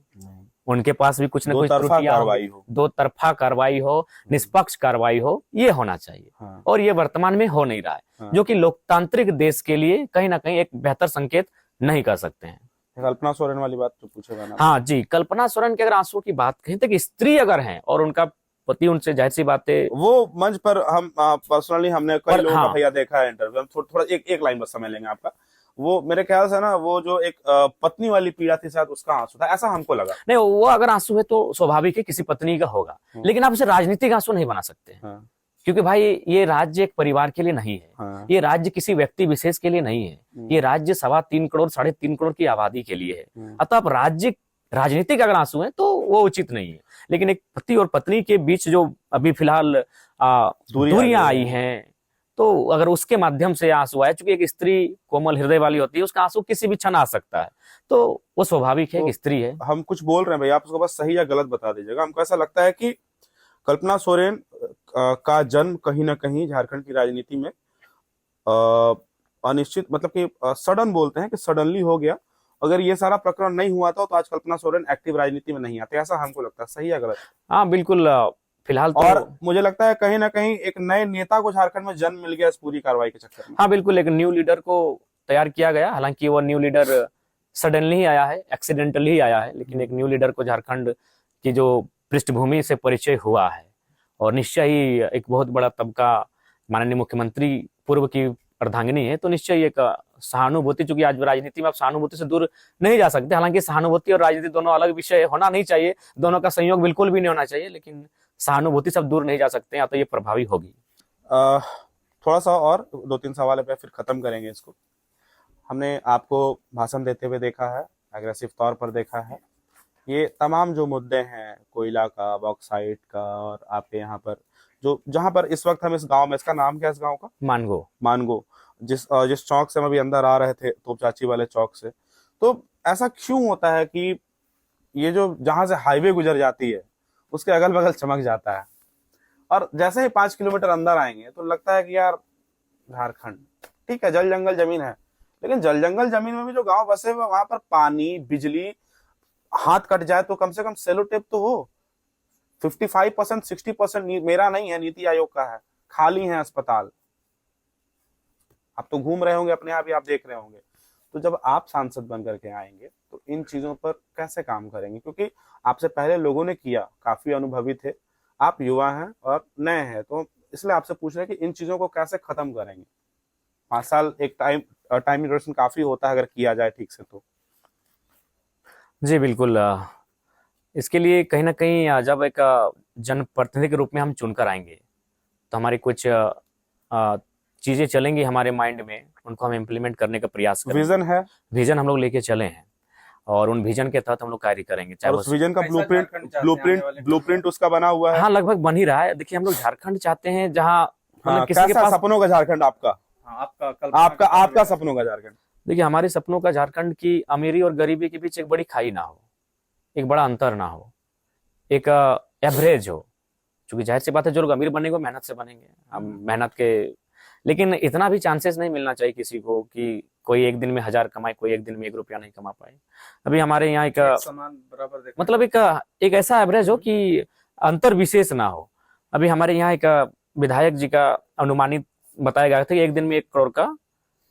उनके पास भी कुछ न दो कुछ तरफा त्रुटियां कार्रवाई हो। दो तरफा कार्रवाई हो, निष्पक्ष कार्रवाई हो, ये होना चाहिए। हाँ। और ये वर्तमान में हो नहीं रहा है, हाँ। जो कि लोकतांत्रिक देश के लिए कहीं ना कहीं एक बेहतर संकेत नहीं कर सकते हैं। कल्पना सोरेन वाली बात जो पूछेगा ना, हाँ जी, कल्पना सोरेन के अगर आंसू की बात कहें तो कि स्त्री अगर हैं और उनका पति उनसे जाहिर सी बात है, वो मंच पर हम पर्सनली हमने कई पर लोगों हाँ। का भैया देखा है इंटरव्यू, हम थोड़ा एक लाइन बस समय लेंगे आपका। वो मेरे ख्याल से ना, वो जो एक पत्नी वाली पीड़ा थी शायद उसका आंसू था, ऐसा हमको लगा। नहीं वो अगर आंसू है तो स्वाभाविक है किसी पत्नी का होगा, लेकिन आप उसे राजनीतिक आंसू नहीं बना सकते हैं। हाँ। क्योंकि भाई ये राज्य एक परिवार के लिए नहीं है, हाँ। ये राज्य किसी व्यक्ति विशेष के लिए नहीं है, ये राज्य 3.25 करोड़ 3.5 करोड़ की आबादी के लिए है। अतः आप राज्य राजनीतिक अगर आंसू है तो वो उचित नहीं है। लेकिन एक पति और पत्नी के बीच जो अभी फिलहाल दूरियां आई हैं, तो अगर उसके माध्यम से आंसू आए, चूंकि एक स्त्री कोमल हृदय वाली होती है, उसका आंसू किसी भी क्षण आ सकता है, तो वो स्वाभाविक है कि स्त्री है। हम कुछ बोल रहे हैं भैया, आप उसको बस सही या गलत बता दीजिएगा। हमको ऐसा लगता है कि कल्पना सोरेन का जन्म कहीं ना कहीं झारखंड की राजनीति में अनिश्चित, मतलब कि सडन बोलते हैं कि सडनली हो गया। अगर ये सारा प्रकरण नहीं हुआ था तो आज कल्पना सोरेन एक्टिव राजनीति में नहीं आते, ऐसा हमको लगता है। सही या गलत? हाँ बिल्कुल, फिलहाल तो और मुझे लगता है कहीं ना कहीं एक नए नेता को झारखंड में जन्म मिल गया इस पूरी कार्रवाई के चक्कर में। हाँ बिल्कुल, एक न्यू लीडर को तैयार किया गया। हालांकि वो न्यू लीडर सडनली ही आया है, एक्सीडेंटली ही आया है, लेकिन एक न्यू लीडर को झारखंड की जो पृष्ठभूमि से परिचय हुआ है, और निश्चय ही एक बहुत बड़ा तबका माननीय मुख्यमंत्री पूर्व की अर्धांगिनी है, तो निश्चय एक सहानुभूति, चूंकि आज राजनीति में आप सहानुभूति से दूर नहीं जा सकते। हालांकि सहानुभूति और राजनीति दोनों अलग विषय होना नहीं चाहिए, दोनों का संयोग बिल्कुल भी नहीं होना चाहिए, लेकिन सहानुभूति से दूर नहीं जा सकते हैं, तो ये प्रभावी होगी। थोड़ा सा और 2-3 सवाल पे फिर खत्म करेंगे इसको। हमने आपको भाषण देते हुए देखा है, एग्रेसिव तौर पर देखा है। ये तमाम जो मुद्दे हैं, कोयला का, बॉक्साइट का, और आपके यहाँ पर जो जहां पर इस वक्त हम इस गांव में, इसका नाम क्या है इस गांव का? मानगो, जिस चौक से हम अभी अंदर आ रहे थे, तोपचाची वाले चौक से, तो ऐसा क्यों होता है कि ये जो जहां से हाईवे गुजर जाती है उसके अगल बगल चमक जाता है, और जैसे ही 5 किलोमीटर अंदर आएंगे तो लगता है कि यार झारखंड ठीक है, जल जंगल जमीन है, लेकिन जल जंगल जमीन में भी जो गांव बसे हुए वहां पर पानी, बिजली, हाथ कट जाए तो कम से कम सेलो टेप तो हो। 55%, 60% मेरा नहीं है, नीति आयोग का है, खाली है अस्पताल। आप तो घूम रहे होंगे अपने आप ही, आप देख रहे होंगे। तो जब आप सांसद बन करके आएंगे तो इन चीजों पर कैसे काम करेंगे? क्योंकि आपसे पहले लोगों ने किया, काफी अनुभवी थे, आप युवा हैं और नए हैं, तो इसलिए आपसे पूछ रहे हैं कि इन चीजों को कैसे खत्म करेंगे। 5 साल एक टाइम ड्यूरेशन काफी होता है अगर किया जाए ठीक से तो। जी बिल्कुल, इसके लिए कहीं ना कहीं जब एक जनप्रतिनिधि के रूप में हम चुनकर आएंगे तो हमारी कुछ चीजें चलेंगी हमारे माइंड में, उनको हम इम्प्लीमेंट करने का प्रयास करेंगे। विजन हम लोग लेके चले हैं और उन विजन के तहत हम लोग कार्य करेंगे। चाहे उस विजन का ब्लूप्रिंट उसका बना हुआ है? हाँ लगभग बन ही रहा है। देखिए हम लोग झारखंड चाहते हैं जहाँ किसी के पास सपनों का झारखंड, आपका सपनों का झारखंड। देखिए हमारे सपनों का झारखंड की अमीरी और गरीबी के बीच एक बड़ी खाई ना हो, एक बड़ा अंतर ना हो, एक एवरेज हो। क्योंकि जाहिर सी बात है जो लोग अमीर बनेंगे वो मेहनत से बनेंगे, हम मेहनत के, लेकिन इतना भी चांसेस नहीं मिलना चाहिए किसी को कि कोई एक दिन में 1000 कमाए, कोई एक दिन में 1 रुपया नहीं कमा पाए। अभी हमारे यहाँ एक समान बराबर, मतलब एक ऐसा एवरेज हो कि अंतर विशेष ना हो। अभी हमारे यहाँ एक विधायक जी का अनुमानित बताया गया था कि एक दिन में 1 करोड़ का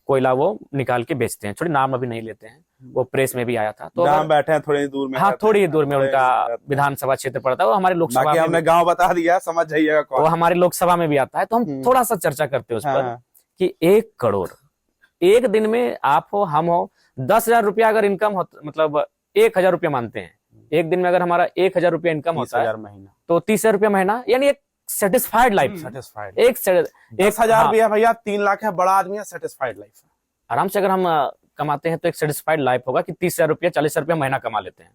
कोयला वो निकाल के बेचते हैं। छोटे नाम अभी नहीं लेते हैं, वो प्रेस में भी आया था। तो जहाँ हम बैठे हैं थोड़ी दूर में हाँ, रहते थोड़ी हैं, दूर में थोड़े उनका रहते हैं। विधानसभा क्षेत्र पड़ता है, वो हमारे लोकसभा बाकी में हमने गांव बता दिया, समझ जाइएगा वो कौन। हमारे लोकसभा में भी आता है। तो हम थोड़ा सा चर्चा करते हैं उस पर हाँ। कि 1 करोड़ एक दिन में आप हो, हम हो, 10,000 रुपया अगर इनकम हो, मतलब 1,000 रुपया मानते हैं, एक दिन में अगर हमारा 1,000 रुपया इनकम होता है 30,000 महीना, तो 30,000 रुपया महीना, यानी एक सेटिस्फाइड लाइफ। सेटिस्फाइड। एक 10,000 हाँ, भी है भैया, 3 लाख है, बड़ा आदमी है, सेटिस्फाइड लाइफ है। आराम से अगर हम कमाते हैं तो एक सेटिस्फाइड लाइफ होगा कि 30,000 रुपया 40,000 रुपया महीना कमा लेते हैं।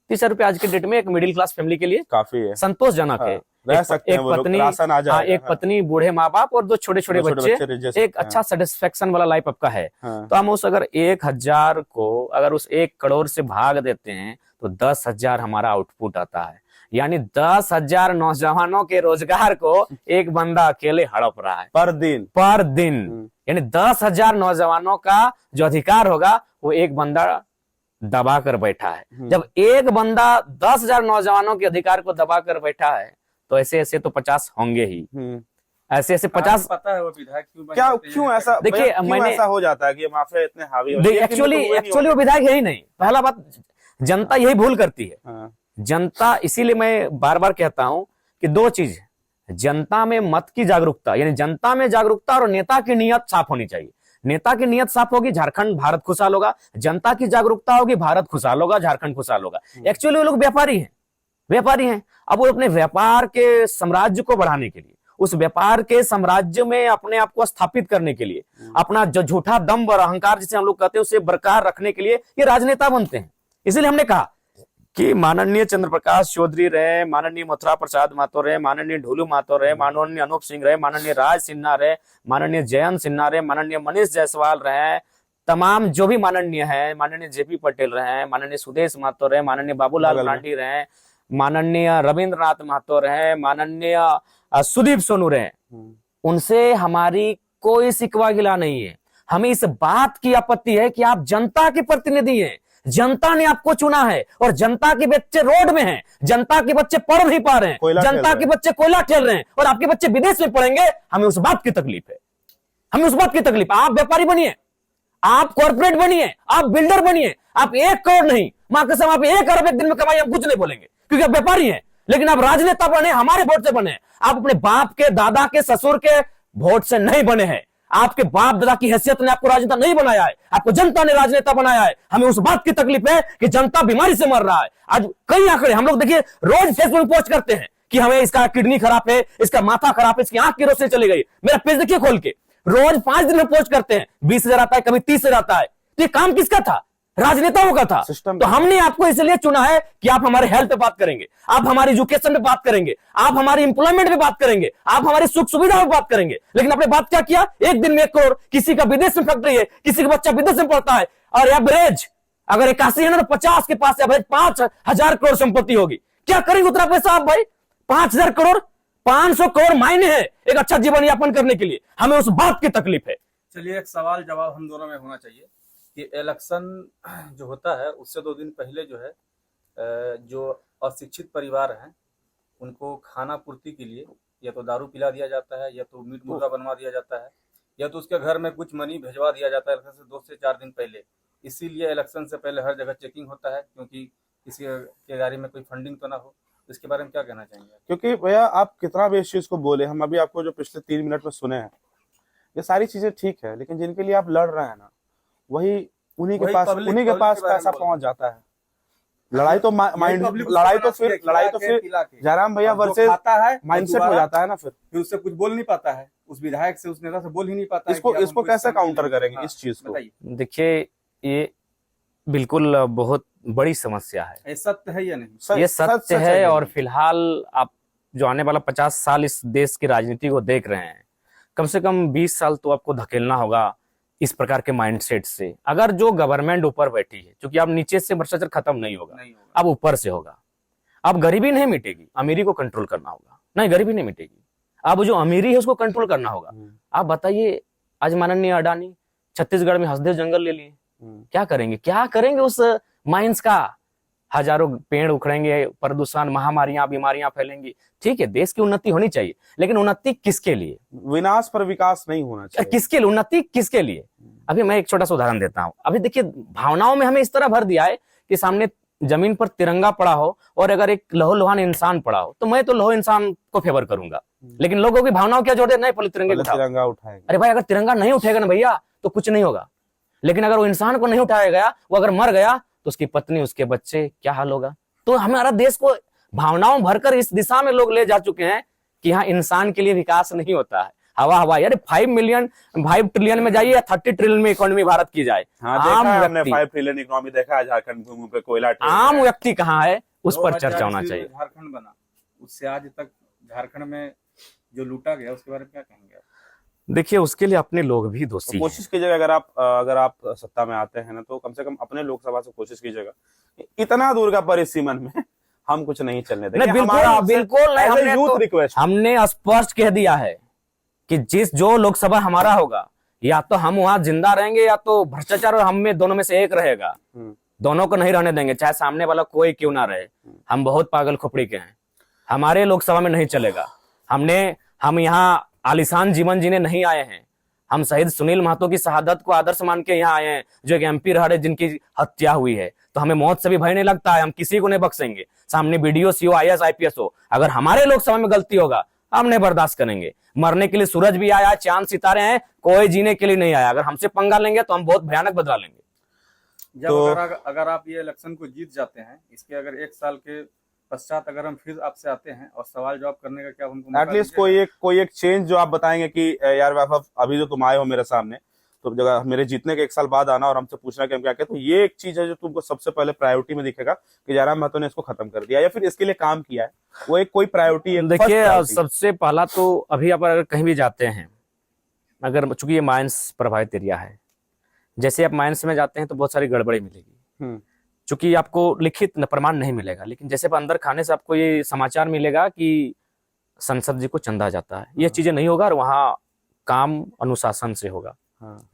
30,000 रुपया आज के डेट में एक मिडिल क्लास फैमिली के लिए काफी है, संतोषजनक है। रह सकते हैं वो लोग, पत्नी, राशन आ हाँ, जाएगा। एक पत्नी, बूढ़े माँ बाप और 2 छोटे छोटे बच्चे, रह एक सकते अच्छा सेटिस्फेक्शन वाला लाइफ आपका है। हैं। तो हम उस अगर 1,000 को अगर उस 1 करोड़ से भाग देते हैं तो 10,000 हमारा आउटपुट आता है। यानी 10,000 नौजवानों के रोजगार को एक बंदा अकेले हड़प रहा है पर दिन। यानी 10,000 नौजवानों का जो अधिकार होगा वो एक बंदा दबा कर बैठा है। जब एक बंदा 10,000 नौजवानों के अधिकार को दबा कर बैठा है तो ऐसे ऐसे तो 50 होंगे ही, ऐसे ऐसे 50। पता है वो विधायक क्यों ऐसा, देखिए, भैया, क्यों मैंने ऐसा हो जाता है कि ये माफिया इतने हावी हो, एक्चुअली वो विधायक है ही नहीं। पहला बात, जनता यही भूल करती है। हाँ। जनता, इसीलिए मैं बार बार कहता हूं कि 2 चीज, जनता में मत की जागरूकता, यानी जनता में जागरूकता और नेता की नीयत साफ होनी चाहिए। नेता की नीयत साफ होगी, झारखंड भारत खुशहाल होगा। जनता की जागरूकता होगी, भारत खुशहाल होगा, झारखंड खुशहाल होगा। एक्चुअली वो लोग व्यापारी हैं। अब वो अपने व्यापार के साम्राज्य को बढ़ाने के लिए, उस व्यापार के साम्राज्य में अपने आप को स्थापित करने के लिए, अपना जो झूठा दम्भ और अहंकार जिसे हम लोग कहते हैं उसे बरकरार रखने के लिए ये राजनेता बनते हैं। इसलिए हमने कहा कि माननीय चंद्र प्रकाश चौधरी रहे, माननीय मथुरा प्रसाद महतो रहे, माननीय ढोलू महतो रहे, माननीय अनूप सिंह रहे, माननीय राज सिन्हा रहे, माननीय जयंत सिन्हा रहे, माननीय मनीष जायसवाल रहे, तमाम जो भी माननीय है, माननीय जेपी पटेल रहे, माननीय सुदेश महतो रहे, माननीय बाबूलाल मरांडी रहे, माननीय रविंद्रनाथ महतो रहे, माननीय सुदीप सोनू रहे, उनसे हमारी कोई शिकवा गिला नहीं है। हमें इस बात की आपत्ति है कि आप जनता के प्रतिनिधि हैं, जनता ने आपको चुना है और जनता के बच्चे रोड में हैं, जनता के बच्चे पढ़ नहीं पा रहे हैं, जनता के बच्चे कोयला खेल रहे हैं और आपके बच्चे विदेश में पढ़ेंगे। हमें उस बात की तकलीफ है, आप व्यापारी बनिए, आप कॉर्पोरेट बनिए, आप बिल्डर बनिए, आप 1 करोड़ नहीं, मां कसम आप 1 अरब एक दिन में कमाई, हम कुछ नहीं बोलेंगे क्योंकि आप व्यापारी हैं। लेकिन आप राजनेता बने, हमारे वोट से बने। आप अपने बाप के, दादा के, ससुर के वोट से नहीं बने हैं। आपके बाप दादा की हैसियत ने आपको राजनेता नहीं बनाया है, आपको जनता ने राजनेता बनाया है। हमें उस बात की तकलीफ है कि जनता बीमारी से मर रहा है। आज कई आंकड़े हम लोग देखिए रोज फेसबुक में पोस्ट करते हैं कि हमें इसका किडनी खराब है, इसका माथा खराब है, इसकी आंख की रोशनी चली गई। मेरा पेज देखिए खोल के, रोज 5 दिन में पोस्ट करते हैं, 20,000 आता है, कभी 30,000 आता है। तो ये काम किसका था? राजनेताओं का था। तो हमने आपको इसलिए चुना है कि आप हमारे हेल्थ पे बात करेंगे, आप हमारी एजुकेशन पे बात करेंगे, आप हमारी इंप्लॉयमेंट पे बात करेंगे, आप हमारी सुख सुविधा पे बात करेंगे। लेकिन आपने बात क्या किया? एक दिन में 1 करोड़, किसी का विदेश में फैक्ट्री है, किसी का बच्चा विदेश में पढ़ता है, और एवरेज अगर 81 है ना तो 50 के पास एवरेज 5,000 करोड़ संपत्ति होगी। क्या करेंगे उतना पैसा आप भाई? 5,000 करोड़, 500 करोड़ मायने है एक अच्छा जीवन यापन करने के लिए। हमें उस बात की तकलीफ है। चलिए, एक सवाल जवाब हम दोनों में होना चाहिए कि इलेक्शन जो होता है उससे 2 दिन पहले जो है जो अशिक्षित परिवार हैं उनको खाना पूर्ति के लिए या तो दारू पिला दिया जाता है, या तो मीट मुर्गा बनवा दिया जाता है, या तो उसके घर में कुछ मनी भिजवा दिया जाता है इलेक्शन से 2 से 4 दिन पहले। इसीलिए इलेक्शन से पहले हर जगह चेकिंग होता है, क्योंकि किसी के गाड़ी में कोई फंडिंग तो ना हो। इसके बारे में क्या कहना चाहेंगे? क्योंकि भैया आप कितना भी इस चीज को बोले, हम अभी आपको जो पिछले 3 मिनट में सुने हैं, ये सारी चीजें ठीक है, लेकिन जिनके लिए आप लड़ रहे हैं ना, वही उन्हीं के पास पैसा पहुंच जाता है। लड़ाई तो फिर जयराम भैया वर्सेस माइंडसेट हो जाता है ना, फिर उससे कुछ बोल नहीं पाता है, उस विधायक से, उस नेता से बोल ही नहीं पाता है। इसको कैसे काउंटर करेंगे इस चीज को? देखिए, ये बिल्कुल बहुत बड़ी समस्या है। ये सत्य है या नहीं? ये सत्य है। और फिलहाल आप जो आने वाला 50 साल इस देश की राजनीति को देख रहे हैं, कम से कम 20 साल तो आपको धकेलना होगा इस प्रकार के माइंडसेट से। अगर जो गवर्नमेंट ऊपर बैठी है, क्योंकि अब नीचे से भ्रष्टाचार खत्म नहीं होगा, अब ऊपर से होगा। अब गरीबी नहीं मिटेगी, अमीरी को कंट्रोल करना होगा। नहीं, गरीबी नहीं मिटेगी, अब जो अमीरी है उसको कंट्रोल करना होगा। आप बताइए, आज माननीय अडानी छत्तीसगढ़ में हसदेव जंगल ले लिए, क्या करेंगे उस माइंस का? हजारों पेड़ उखड़ेंगे, प्रदूषण, महामारियां, बीमारियां फैलेंगी। ठीक है, देश की उन्नति होनी चाहिए, लेकिन उन्नति किसके लिए? विनाश पर विकास नहीं होना चाहिए। किसके लिए उन्नति? किसके लिए? अभी मैं एक छोटा सा उदाहरण देता हूं। अभी देखिए, भावनाओं में हमें इस तरह भर दिया है कि सामने जमीन पर तिरंगा पड़ा हो और अगर एक लहूलुहान इंसान पड़ा हो तो मैं तो लौह इंसान को फेवर करूंगा, लेकिन लोगों की भावनाओं क्या जोड़ दे, नहीं पहले तिरंगे को उठाओ। तिरंगा उठाएंगे। अरे भाई, अगर तिरंगा नहीं उठेगा ना भैया तो कुछ नहीं होगा, लेकिन अगर वो इंसान को नहीं उठाया गया, वो अगर मर गया तो उसकी पत्नी, उसके बच्चे, क्या हाल होगा। तो हमारा देश को भावनाओं भरकर इस दिशा में लोग ले जा चुके हैं कि हाँ, इंसान के लिए विकास नहीं होता है। हवा हवा यार, 5 ट्रिलियन में जाइए या 30 ट्रिलियन में इकोनॉमी भारत की जाए, हाँ, आम देखा है हमने, व्यक्ति, 5 ट्रिलियन इकोनॉमी देखा है झारखंड भूमि पे, कोयला आम व्यक्ति कहाँ है, उस पर 2000 चर्चा होना ईस्वी में चाहिए। झारखंड बना, उससे आज तक झारखंड में जो लूटा गया उसके बारे में क्या कहेंगे आप? देखिए, उसके लिए अपने लोग भी दोषी तो हैं। कोशिश कीजिएगा, अगर आप सत्ता में आते हैं ना, तो कम से कम अपने लोकसभा से कोशिश कीजिएगा, इतना दूर का परिसीमन में हम कुछ नहीं चलने देंगे। नहीं, बिल्कुल नहीं, हमने यूथ रिक्वेस्ट, हमने स्पष्ट कह दिया है कि जो लोकसभा हमारा होगा, या तो हम वहां जिंदा रहेंगे या तो भ्रष्टाचार और हम में दोनों में से एक रहेगा। दोनों को नहीं रहने देंगे, चाहे सामने वाला कोई क्यों ना रहे। हम बहुत पागल खोपड़ी के हैं, हमारे लोकसभा में नहीं चलेगा। हम यहाँ आलिशान जीवन जीने नहीं आए हैं। हम शहीद सुनील महतो की शहादत को आदर्श मान के यहाँ आए हैं, जो एक MP रहे जिनकी हत्या हुई है। तो हमें मौत से भी भय नहीं लगता है, हम किसी को नहीं बख्शेंगे। सामने BDO, CO, IAS, IPS हो, अगर हमारे लोकसभा में गलती होगा हम नहीं बर्दाश्त करेंगे। मरने के लिए सूरज भी आया, चांद सितारे हैं, कोई जीने के लिए नहीं आया। अगर हमसे पंगा लेंगे तो हम बहुत भयानक बदला लेंगे। जब अगर आप ये इलेक्शन को जीत जाते हैं, इसके अगर 1 साल के पश्चात अगर हम फिर आपसे आते हैं और सवाल जवाब करने का क्या हमको मौका एटलीस्ट दीजिएगा? कोई एक चेंज जो आप बताएंगे कि यार वैभव, अभी जो तुम आए हो मेरे सामने, तो जगह मेरे जीतने के 1 साल बाद आना और हमसे पूछना कि हम क्या कहते, तो ये एक चीज है जो तुमको सबसे पहले प्रायोरिटी में दिखेगा कि जयराम महतो ने इसको खत्म कर दिया या फिर इसके लिए काम किया है। वो एक कोई प्रायोरिटी है। देखिए, सबसे पहला तो अभी आप अगर कहीं भी जाते हैं, अगर चूंकि ये माइंस प्रभावित एरिया है, जैसे आप माइंस में जाते हैं तो बहुत सारी गड़बड़ी मिलेगी, चूंकि आपको लिखित प्रमाण नहीं मिलेगा, लेकिन जैसे अंदर खाने से आपको ये समाचार मिलेगा कि संसद जी को चंदा जाता है। ये चीजें नहीं होगा और वहाँ काम अनुशासन से होगा।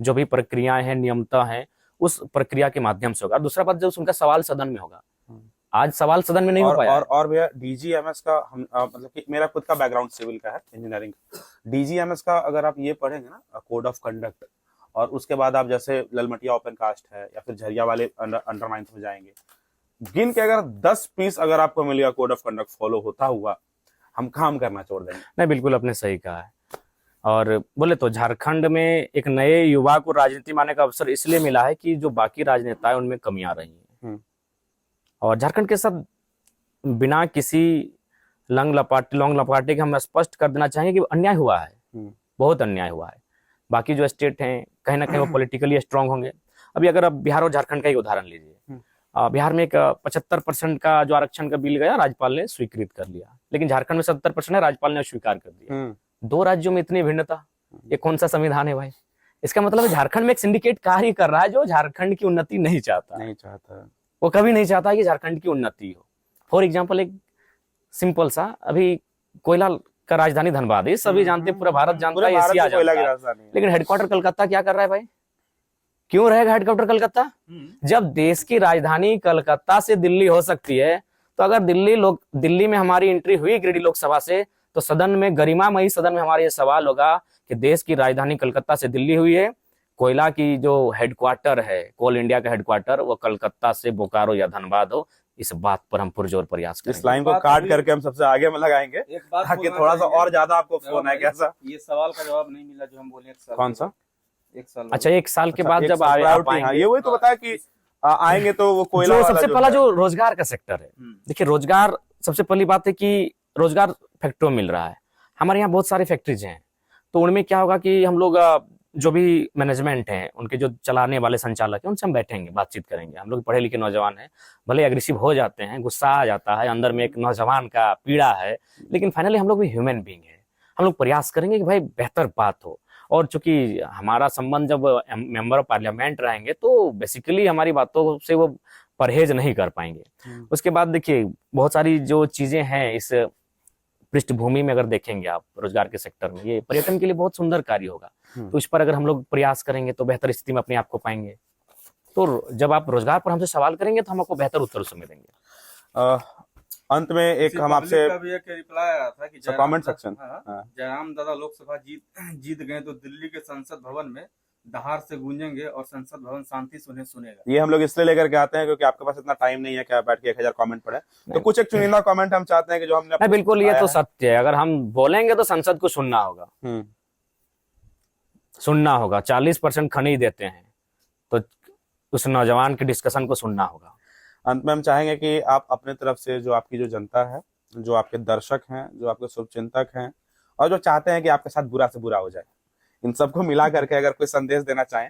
जो भी प्रक्रियाएं हैं, नियमता है, उस प्रक्रिया के माध्यम से होगा। दूसरा बात, जो उनका सवाल सदन में होगा, आज सवाल सदन में नहीं हो पाया। और भैया DGMS का मतलब कि मेरा खुद का बैकग्राउंड सिविल का है, इंजीनियरिंग। DGMS का अगर आप ये पढ़ेंगे ना, कोड ऑफ कंडक्ट, और उसके बाद आप जैसे ललमटिया ओपन कास्ट है या फिर झरिया वाले अंडर 9th में जाएंगे, गिन के अगर 10 पीस अगर आपको मिलेगा कोड ऑफ कंडक्ट फॉलो होता हुआ, हम काम करना छोड़ देंगे। नहीं, बिल्कुल आपने सही कहा है। और बोले तो झारखंड में एक नए युवा को राजनीति में आने का अवसर इसलिए मिला है कि जो बाकी राजनेता है उनमें कमियां रही हैं। और झारखंड के सब बिना किसी लौंग लपाटे के हम स्पष्ट कर देना चाहेंगे कि अन्याय हुआ है, बहुत अन्याय हुआ है। बाकी जो स्टेट हैं कहीं ना कहीं वो पॉलिटिकली स्ट्रांग होंगे। अभी अगर आप बिहार और झारखंड का ही उदाहरण लीजिए, बिहार में एक 75% का जो आरक्षण का बिल गया, राज्यपाल ने स्वीकृत कर लिया, लेकिन झारखंड में 70% है, राज्यपाल ने स्वीकार कर दिया। 2 राज्यों में इतनी भिन्नता, ये कौन सा संविधान है भाई? इसका मतलब है झारखंड में एक सिंडिकेट कार्य कर रहा है जो झारखंड की उन्नति नहीं चाहता। वो कभी नहीं चाहता कि झारखंड की उन्नति हो। फॉर एग्जाम्पल, एक सिंपल सा, अभी कोयला का राजधानी धनबाद है, सभी जानते हैं, पूरा भारत जानता है, एशिया जानता है, लेकिन हेडक्वार्टर कलकत्ता क्या कर रहा है भाई? क्यों रहेगा हेडक्वार्टर कलकत्ता? जब देश की राजधानी कलकत्ता से दिल्ली हो सकती है, तो अगर दिल्ली में हमारी एंट्री हुई गिरिडीह लोकसभा से, तो सदन में, गरिमामयी सदन में हमारा ये सवाल होगा कि देश की राजधानी कलकत्ता से दिल्ली हुई है, कोयला की जो हेडक्वार्टर है, कोल इंडिया का हेडक्वार्टर, वो कलकत्ता से बोकारो या धनबाद हो। इस बात पर हम पुरजोर प्रयास करेंगे। इस लाइन को काट करके हम सबसे आगे में लगाएंगे, ताकि थोड़ा सा और ज्यादा आपको फोन है। कैसा? ये सवाल का जवाब नहीं मिला जो हम बोले 1 साल। कौन सा? 1 साल। अच्छा, 1 साल के बाद जब आएंगे, ये वही तो बताया कि आएंगे तो वो कोयला जो सबसे पहला जो रोजगार का सेक्टर है, देखिए रोजगार, सबसे पहली बात है कि रोजगार फैक्ट्रियों में मिल रहा है। हमारे यहाँ बहुत सारी फैक्ट्रीज हैं, तो उनमें क्या होगा कि हम लोग जो भी मैनेजमेंट है, उनके जो चलाने वाले संचालक हैं, उनसे हम बैठेंगे, बातचीत करेंगे। हम लोग पढ़े लिखे नौजवान हैं, भले एग्रेसिव हो जाते हैं, गुस्सा आ जाता है, अंदर में एक नौजवान का पीड़ा है, लेकिन फाइनली हम लोग भी ह्यूमन बीइंग है। हम लोग प्रयास करेंगे कि भाई बेहतर बात हो। और चूंकि हमारा संबंध जब मेंबर ऑफ पार्लियामेंट रहेंगे, तो बेसिकली हमारी बातों से वो परहेज नहीं कर पाएंगे। उसके बाद देखिए, बहुत सारी जो चीजें हैं इस पृष्ठभूमि में अगर देखेंगे आप, रोजगार के सेक्टर में, ये पर्यटन के लिए बहुत सुंदर कार्य होगा। तो इस पर अगर हम लोग प्रयास करेंगे तो बेहतर स्थिति में अपने आप को पाएंगे। तो जब आप रोजगार पर हमसे सवाल करेंगे तो हम आपको बेहतर उत्तर उसमें देंगे। अंत में एक हम आपसे रिप्लाई आया था कि कमेंट सेक्शन, जयराम दादा लोकसभा जीत गए तो दिल्ली के संसद भवन में दहाड़ से गूंजेंगे और संसद भवन शांति से उन्हें सुनेगा। ये हम लोग इसलिए लेकर के आते हैं क्योंकि आपके पास इतना टाइम नहीं है कि आप बैठ के 1000 कमेंट पढ़े, तो कुछ एक चुनिंदा कमेंट हम चाहते हैं कि जो हमने नहीं, बिल्कुल, ये आया तो है। सत्य है। अगर हम बोलेंगे तो संसद को सुनना होगा, सुनना होगा। 40% खनिज देते हैं, तो उस नौजवान के डिस्कशन को सुनना होगा। अंत में हम चाहेंगे कि आप अपने तरफ से जो आपकी जो जनता है, जो आपके दर्शक हैं, जो आपके शुभचिंतक हैं और जो चाहते हैं कि आपके साथ बुरा से बुरा हो जाए, इन सबको मिला करके अगर कोई संदेश देना चाहें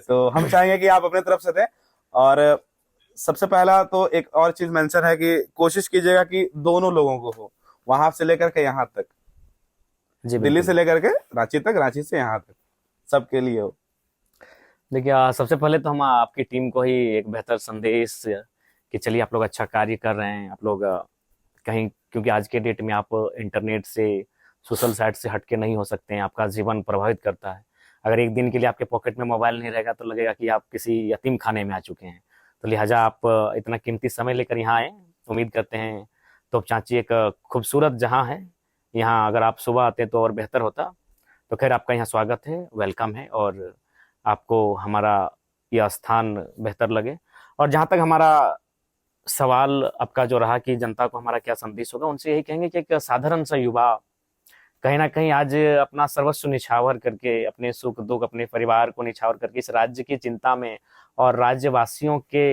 तो हम चाहेंगे कि आप अपने तरफ से दें। और सबसे पहला तो एक और चीज मेंशन है कि कोशिश कीजिएगा कि दोनों लोगों को हो, वहां से लेकर के यहाँ तक, जी, दिल्ली बिल्कुल। से लेकर के रांची तक, रांची से यहाँ तक, सबके लिए हो। देखिए, सबसे पहले तो हम आपकी टीम को ही एक बेहतर संदेश कि चलिए आप लोग अच्छा कार्य कर रहे हैं। आप लोग कहीं, क्योंकि आज के डेट में आप इंटरनेट से, सोशल साइट से हटके नहीं हो सकते हैं, आपका जीवन प्रभावित करता है। अगर एक दिन के लिए आपके पॉकेट में मोबाइल नहीं रहेगा तो लगेगा कि आप किसी यतीम खाने में आ चुके हैं। तो लिहाजा आप इतना कीमती समय लेकर यहाँ आए। उम्मीद करते हैं तोपचांची एक खूबसूरत जहाँ है, यहाँ अगर आप सुबह आते तो और बेहतर होता। तो खैर, आपका यहाँ स्वागत है, वेलकम है, और आपको हमारा यह स्थान बेहतर लगे। और जहाँ तक हमारा सवाल आपका जो रहा कि जनता को हमारा क्या संदेश होगा, उनसे यही कहेंगे कि एक साधारण सा युवा कहीं ना कहीं आज अपना सर्वस्व निछावर करके, अपने सुख दुख, अपने परिवार को निछावर करके इस राज्य की चिंता में और राज्यवासियों के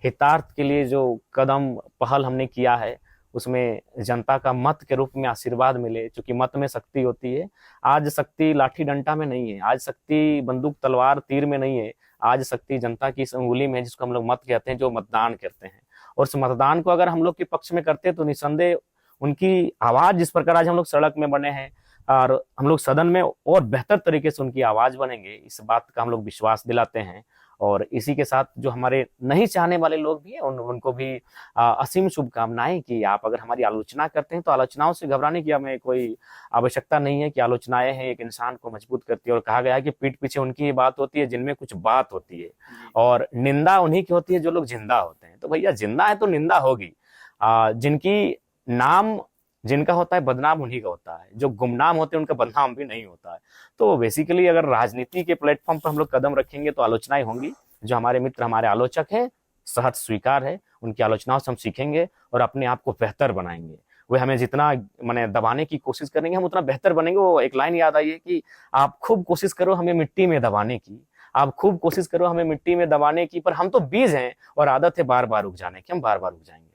हितार्थ के लिए जो कदम पहल हमने किया है, उसमें जनता का मत के रूप में आशीर्वाद मिले। क्योंकि मत में शक्ति होती है। आज शक्ति लाठी डंडा में नहीं है, आज शक्ति बंदूक तलवार तीर में नहीं है, आज शक्ति जनता की इस अंगुली में है, जिसको हम लोग मत कहते हैं, जो मतदान करते हैं। और उस मतदान को अगर हम लोग के पक्ष में करते हैं तो निस्संदेह उनकी आवाज, जिस प्रकार आज हम लोग सड़क में बने हैं और हम लोग सदन में और बेहतर तरीके से उनकी आवाज बनेंगे, इस बात का हम लोग विश्वास दिलाते हैं। और इसी के साथ जो हमारे नहीं चाहने वाले लोग भी हैं, उनको भी असीम शुभकामनाएं कि आप अगर हमारी आलोचना करते हैं तो आलोचनाओं से घबराने की हमें कोई आवश्यकता नहीं है। कि आलोचनाएं हैं एक इंसान को मजबूत करती है, और कहा गया है कि पीठ पीछे उनकी ही बात होती है जिनमें कुछ बात होती है, और निंदा उन्हीं की होती है जो लोग जिंदा होते हैं। तो भैया, जिंदा है तो निंदा होगी। जिनकी नाम जिनका होता है बदनाम उन्हीं का होता है, जो गुमनाम होते हैं उनका बदनाम भी नहीं होता है। तो बेसिकली अगर राजनीति के प्लेटफॉर्म पर हम लोग कदम रखेंगे तो आलोचनाएं होंगी। जो हमारे मित्र, हमारे आलोचक हैं, सहज स्वीकार है, उनकी आलोचनाओं से हम सीखेंगे और अपने आप को बेहतर बनाएंगे। वे हमें जितना माने दबाने की कोशिश करेंगे, हम उतना बेहतर बनेंगे। वो एक लाइन याद आई है कि आप खूब कोशिश करो हमें मिट्टी में दबाने की, आप खूब कोशिश करो हमें मिट्टी में दबाने की, पर हम तो बीज हैं और आदत है बार बार उग जाने की, हम बार बार उग जाएंगे।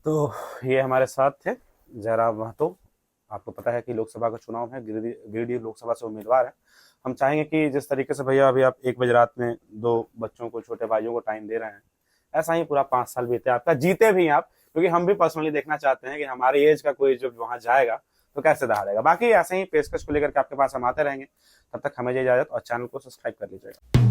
तो ये हमारे साथ थे जयराम महतो। आपको पता है कि लोकसभा का चुनाव है, गिरिडीह लोकसभा से उम्मीदवार है। हम चाहेंगे कि जिस तरीके से भैया अभी आप 1 बजे रात में 2 बच्चों को, छोटे भाइयों को टाइम दे रहे हैं, ऐसा ही पूरा 5 साल बीते आपका, जीते भी आप। क्योंकि हम भी पर्सनली देखना चाहते हैं कि हमारी एज का कोई जब वहां जाएगा तो कैसे दहाड़ेगा। बाकी ऐसे ही पेशकश को लेकर के आपके पास हम आते रहेंगे। तब तक हमें इजाजत, और चैनल को सब्सक्राइब कर लीजिएगा।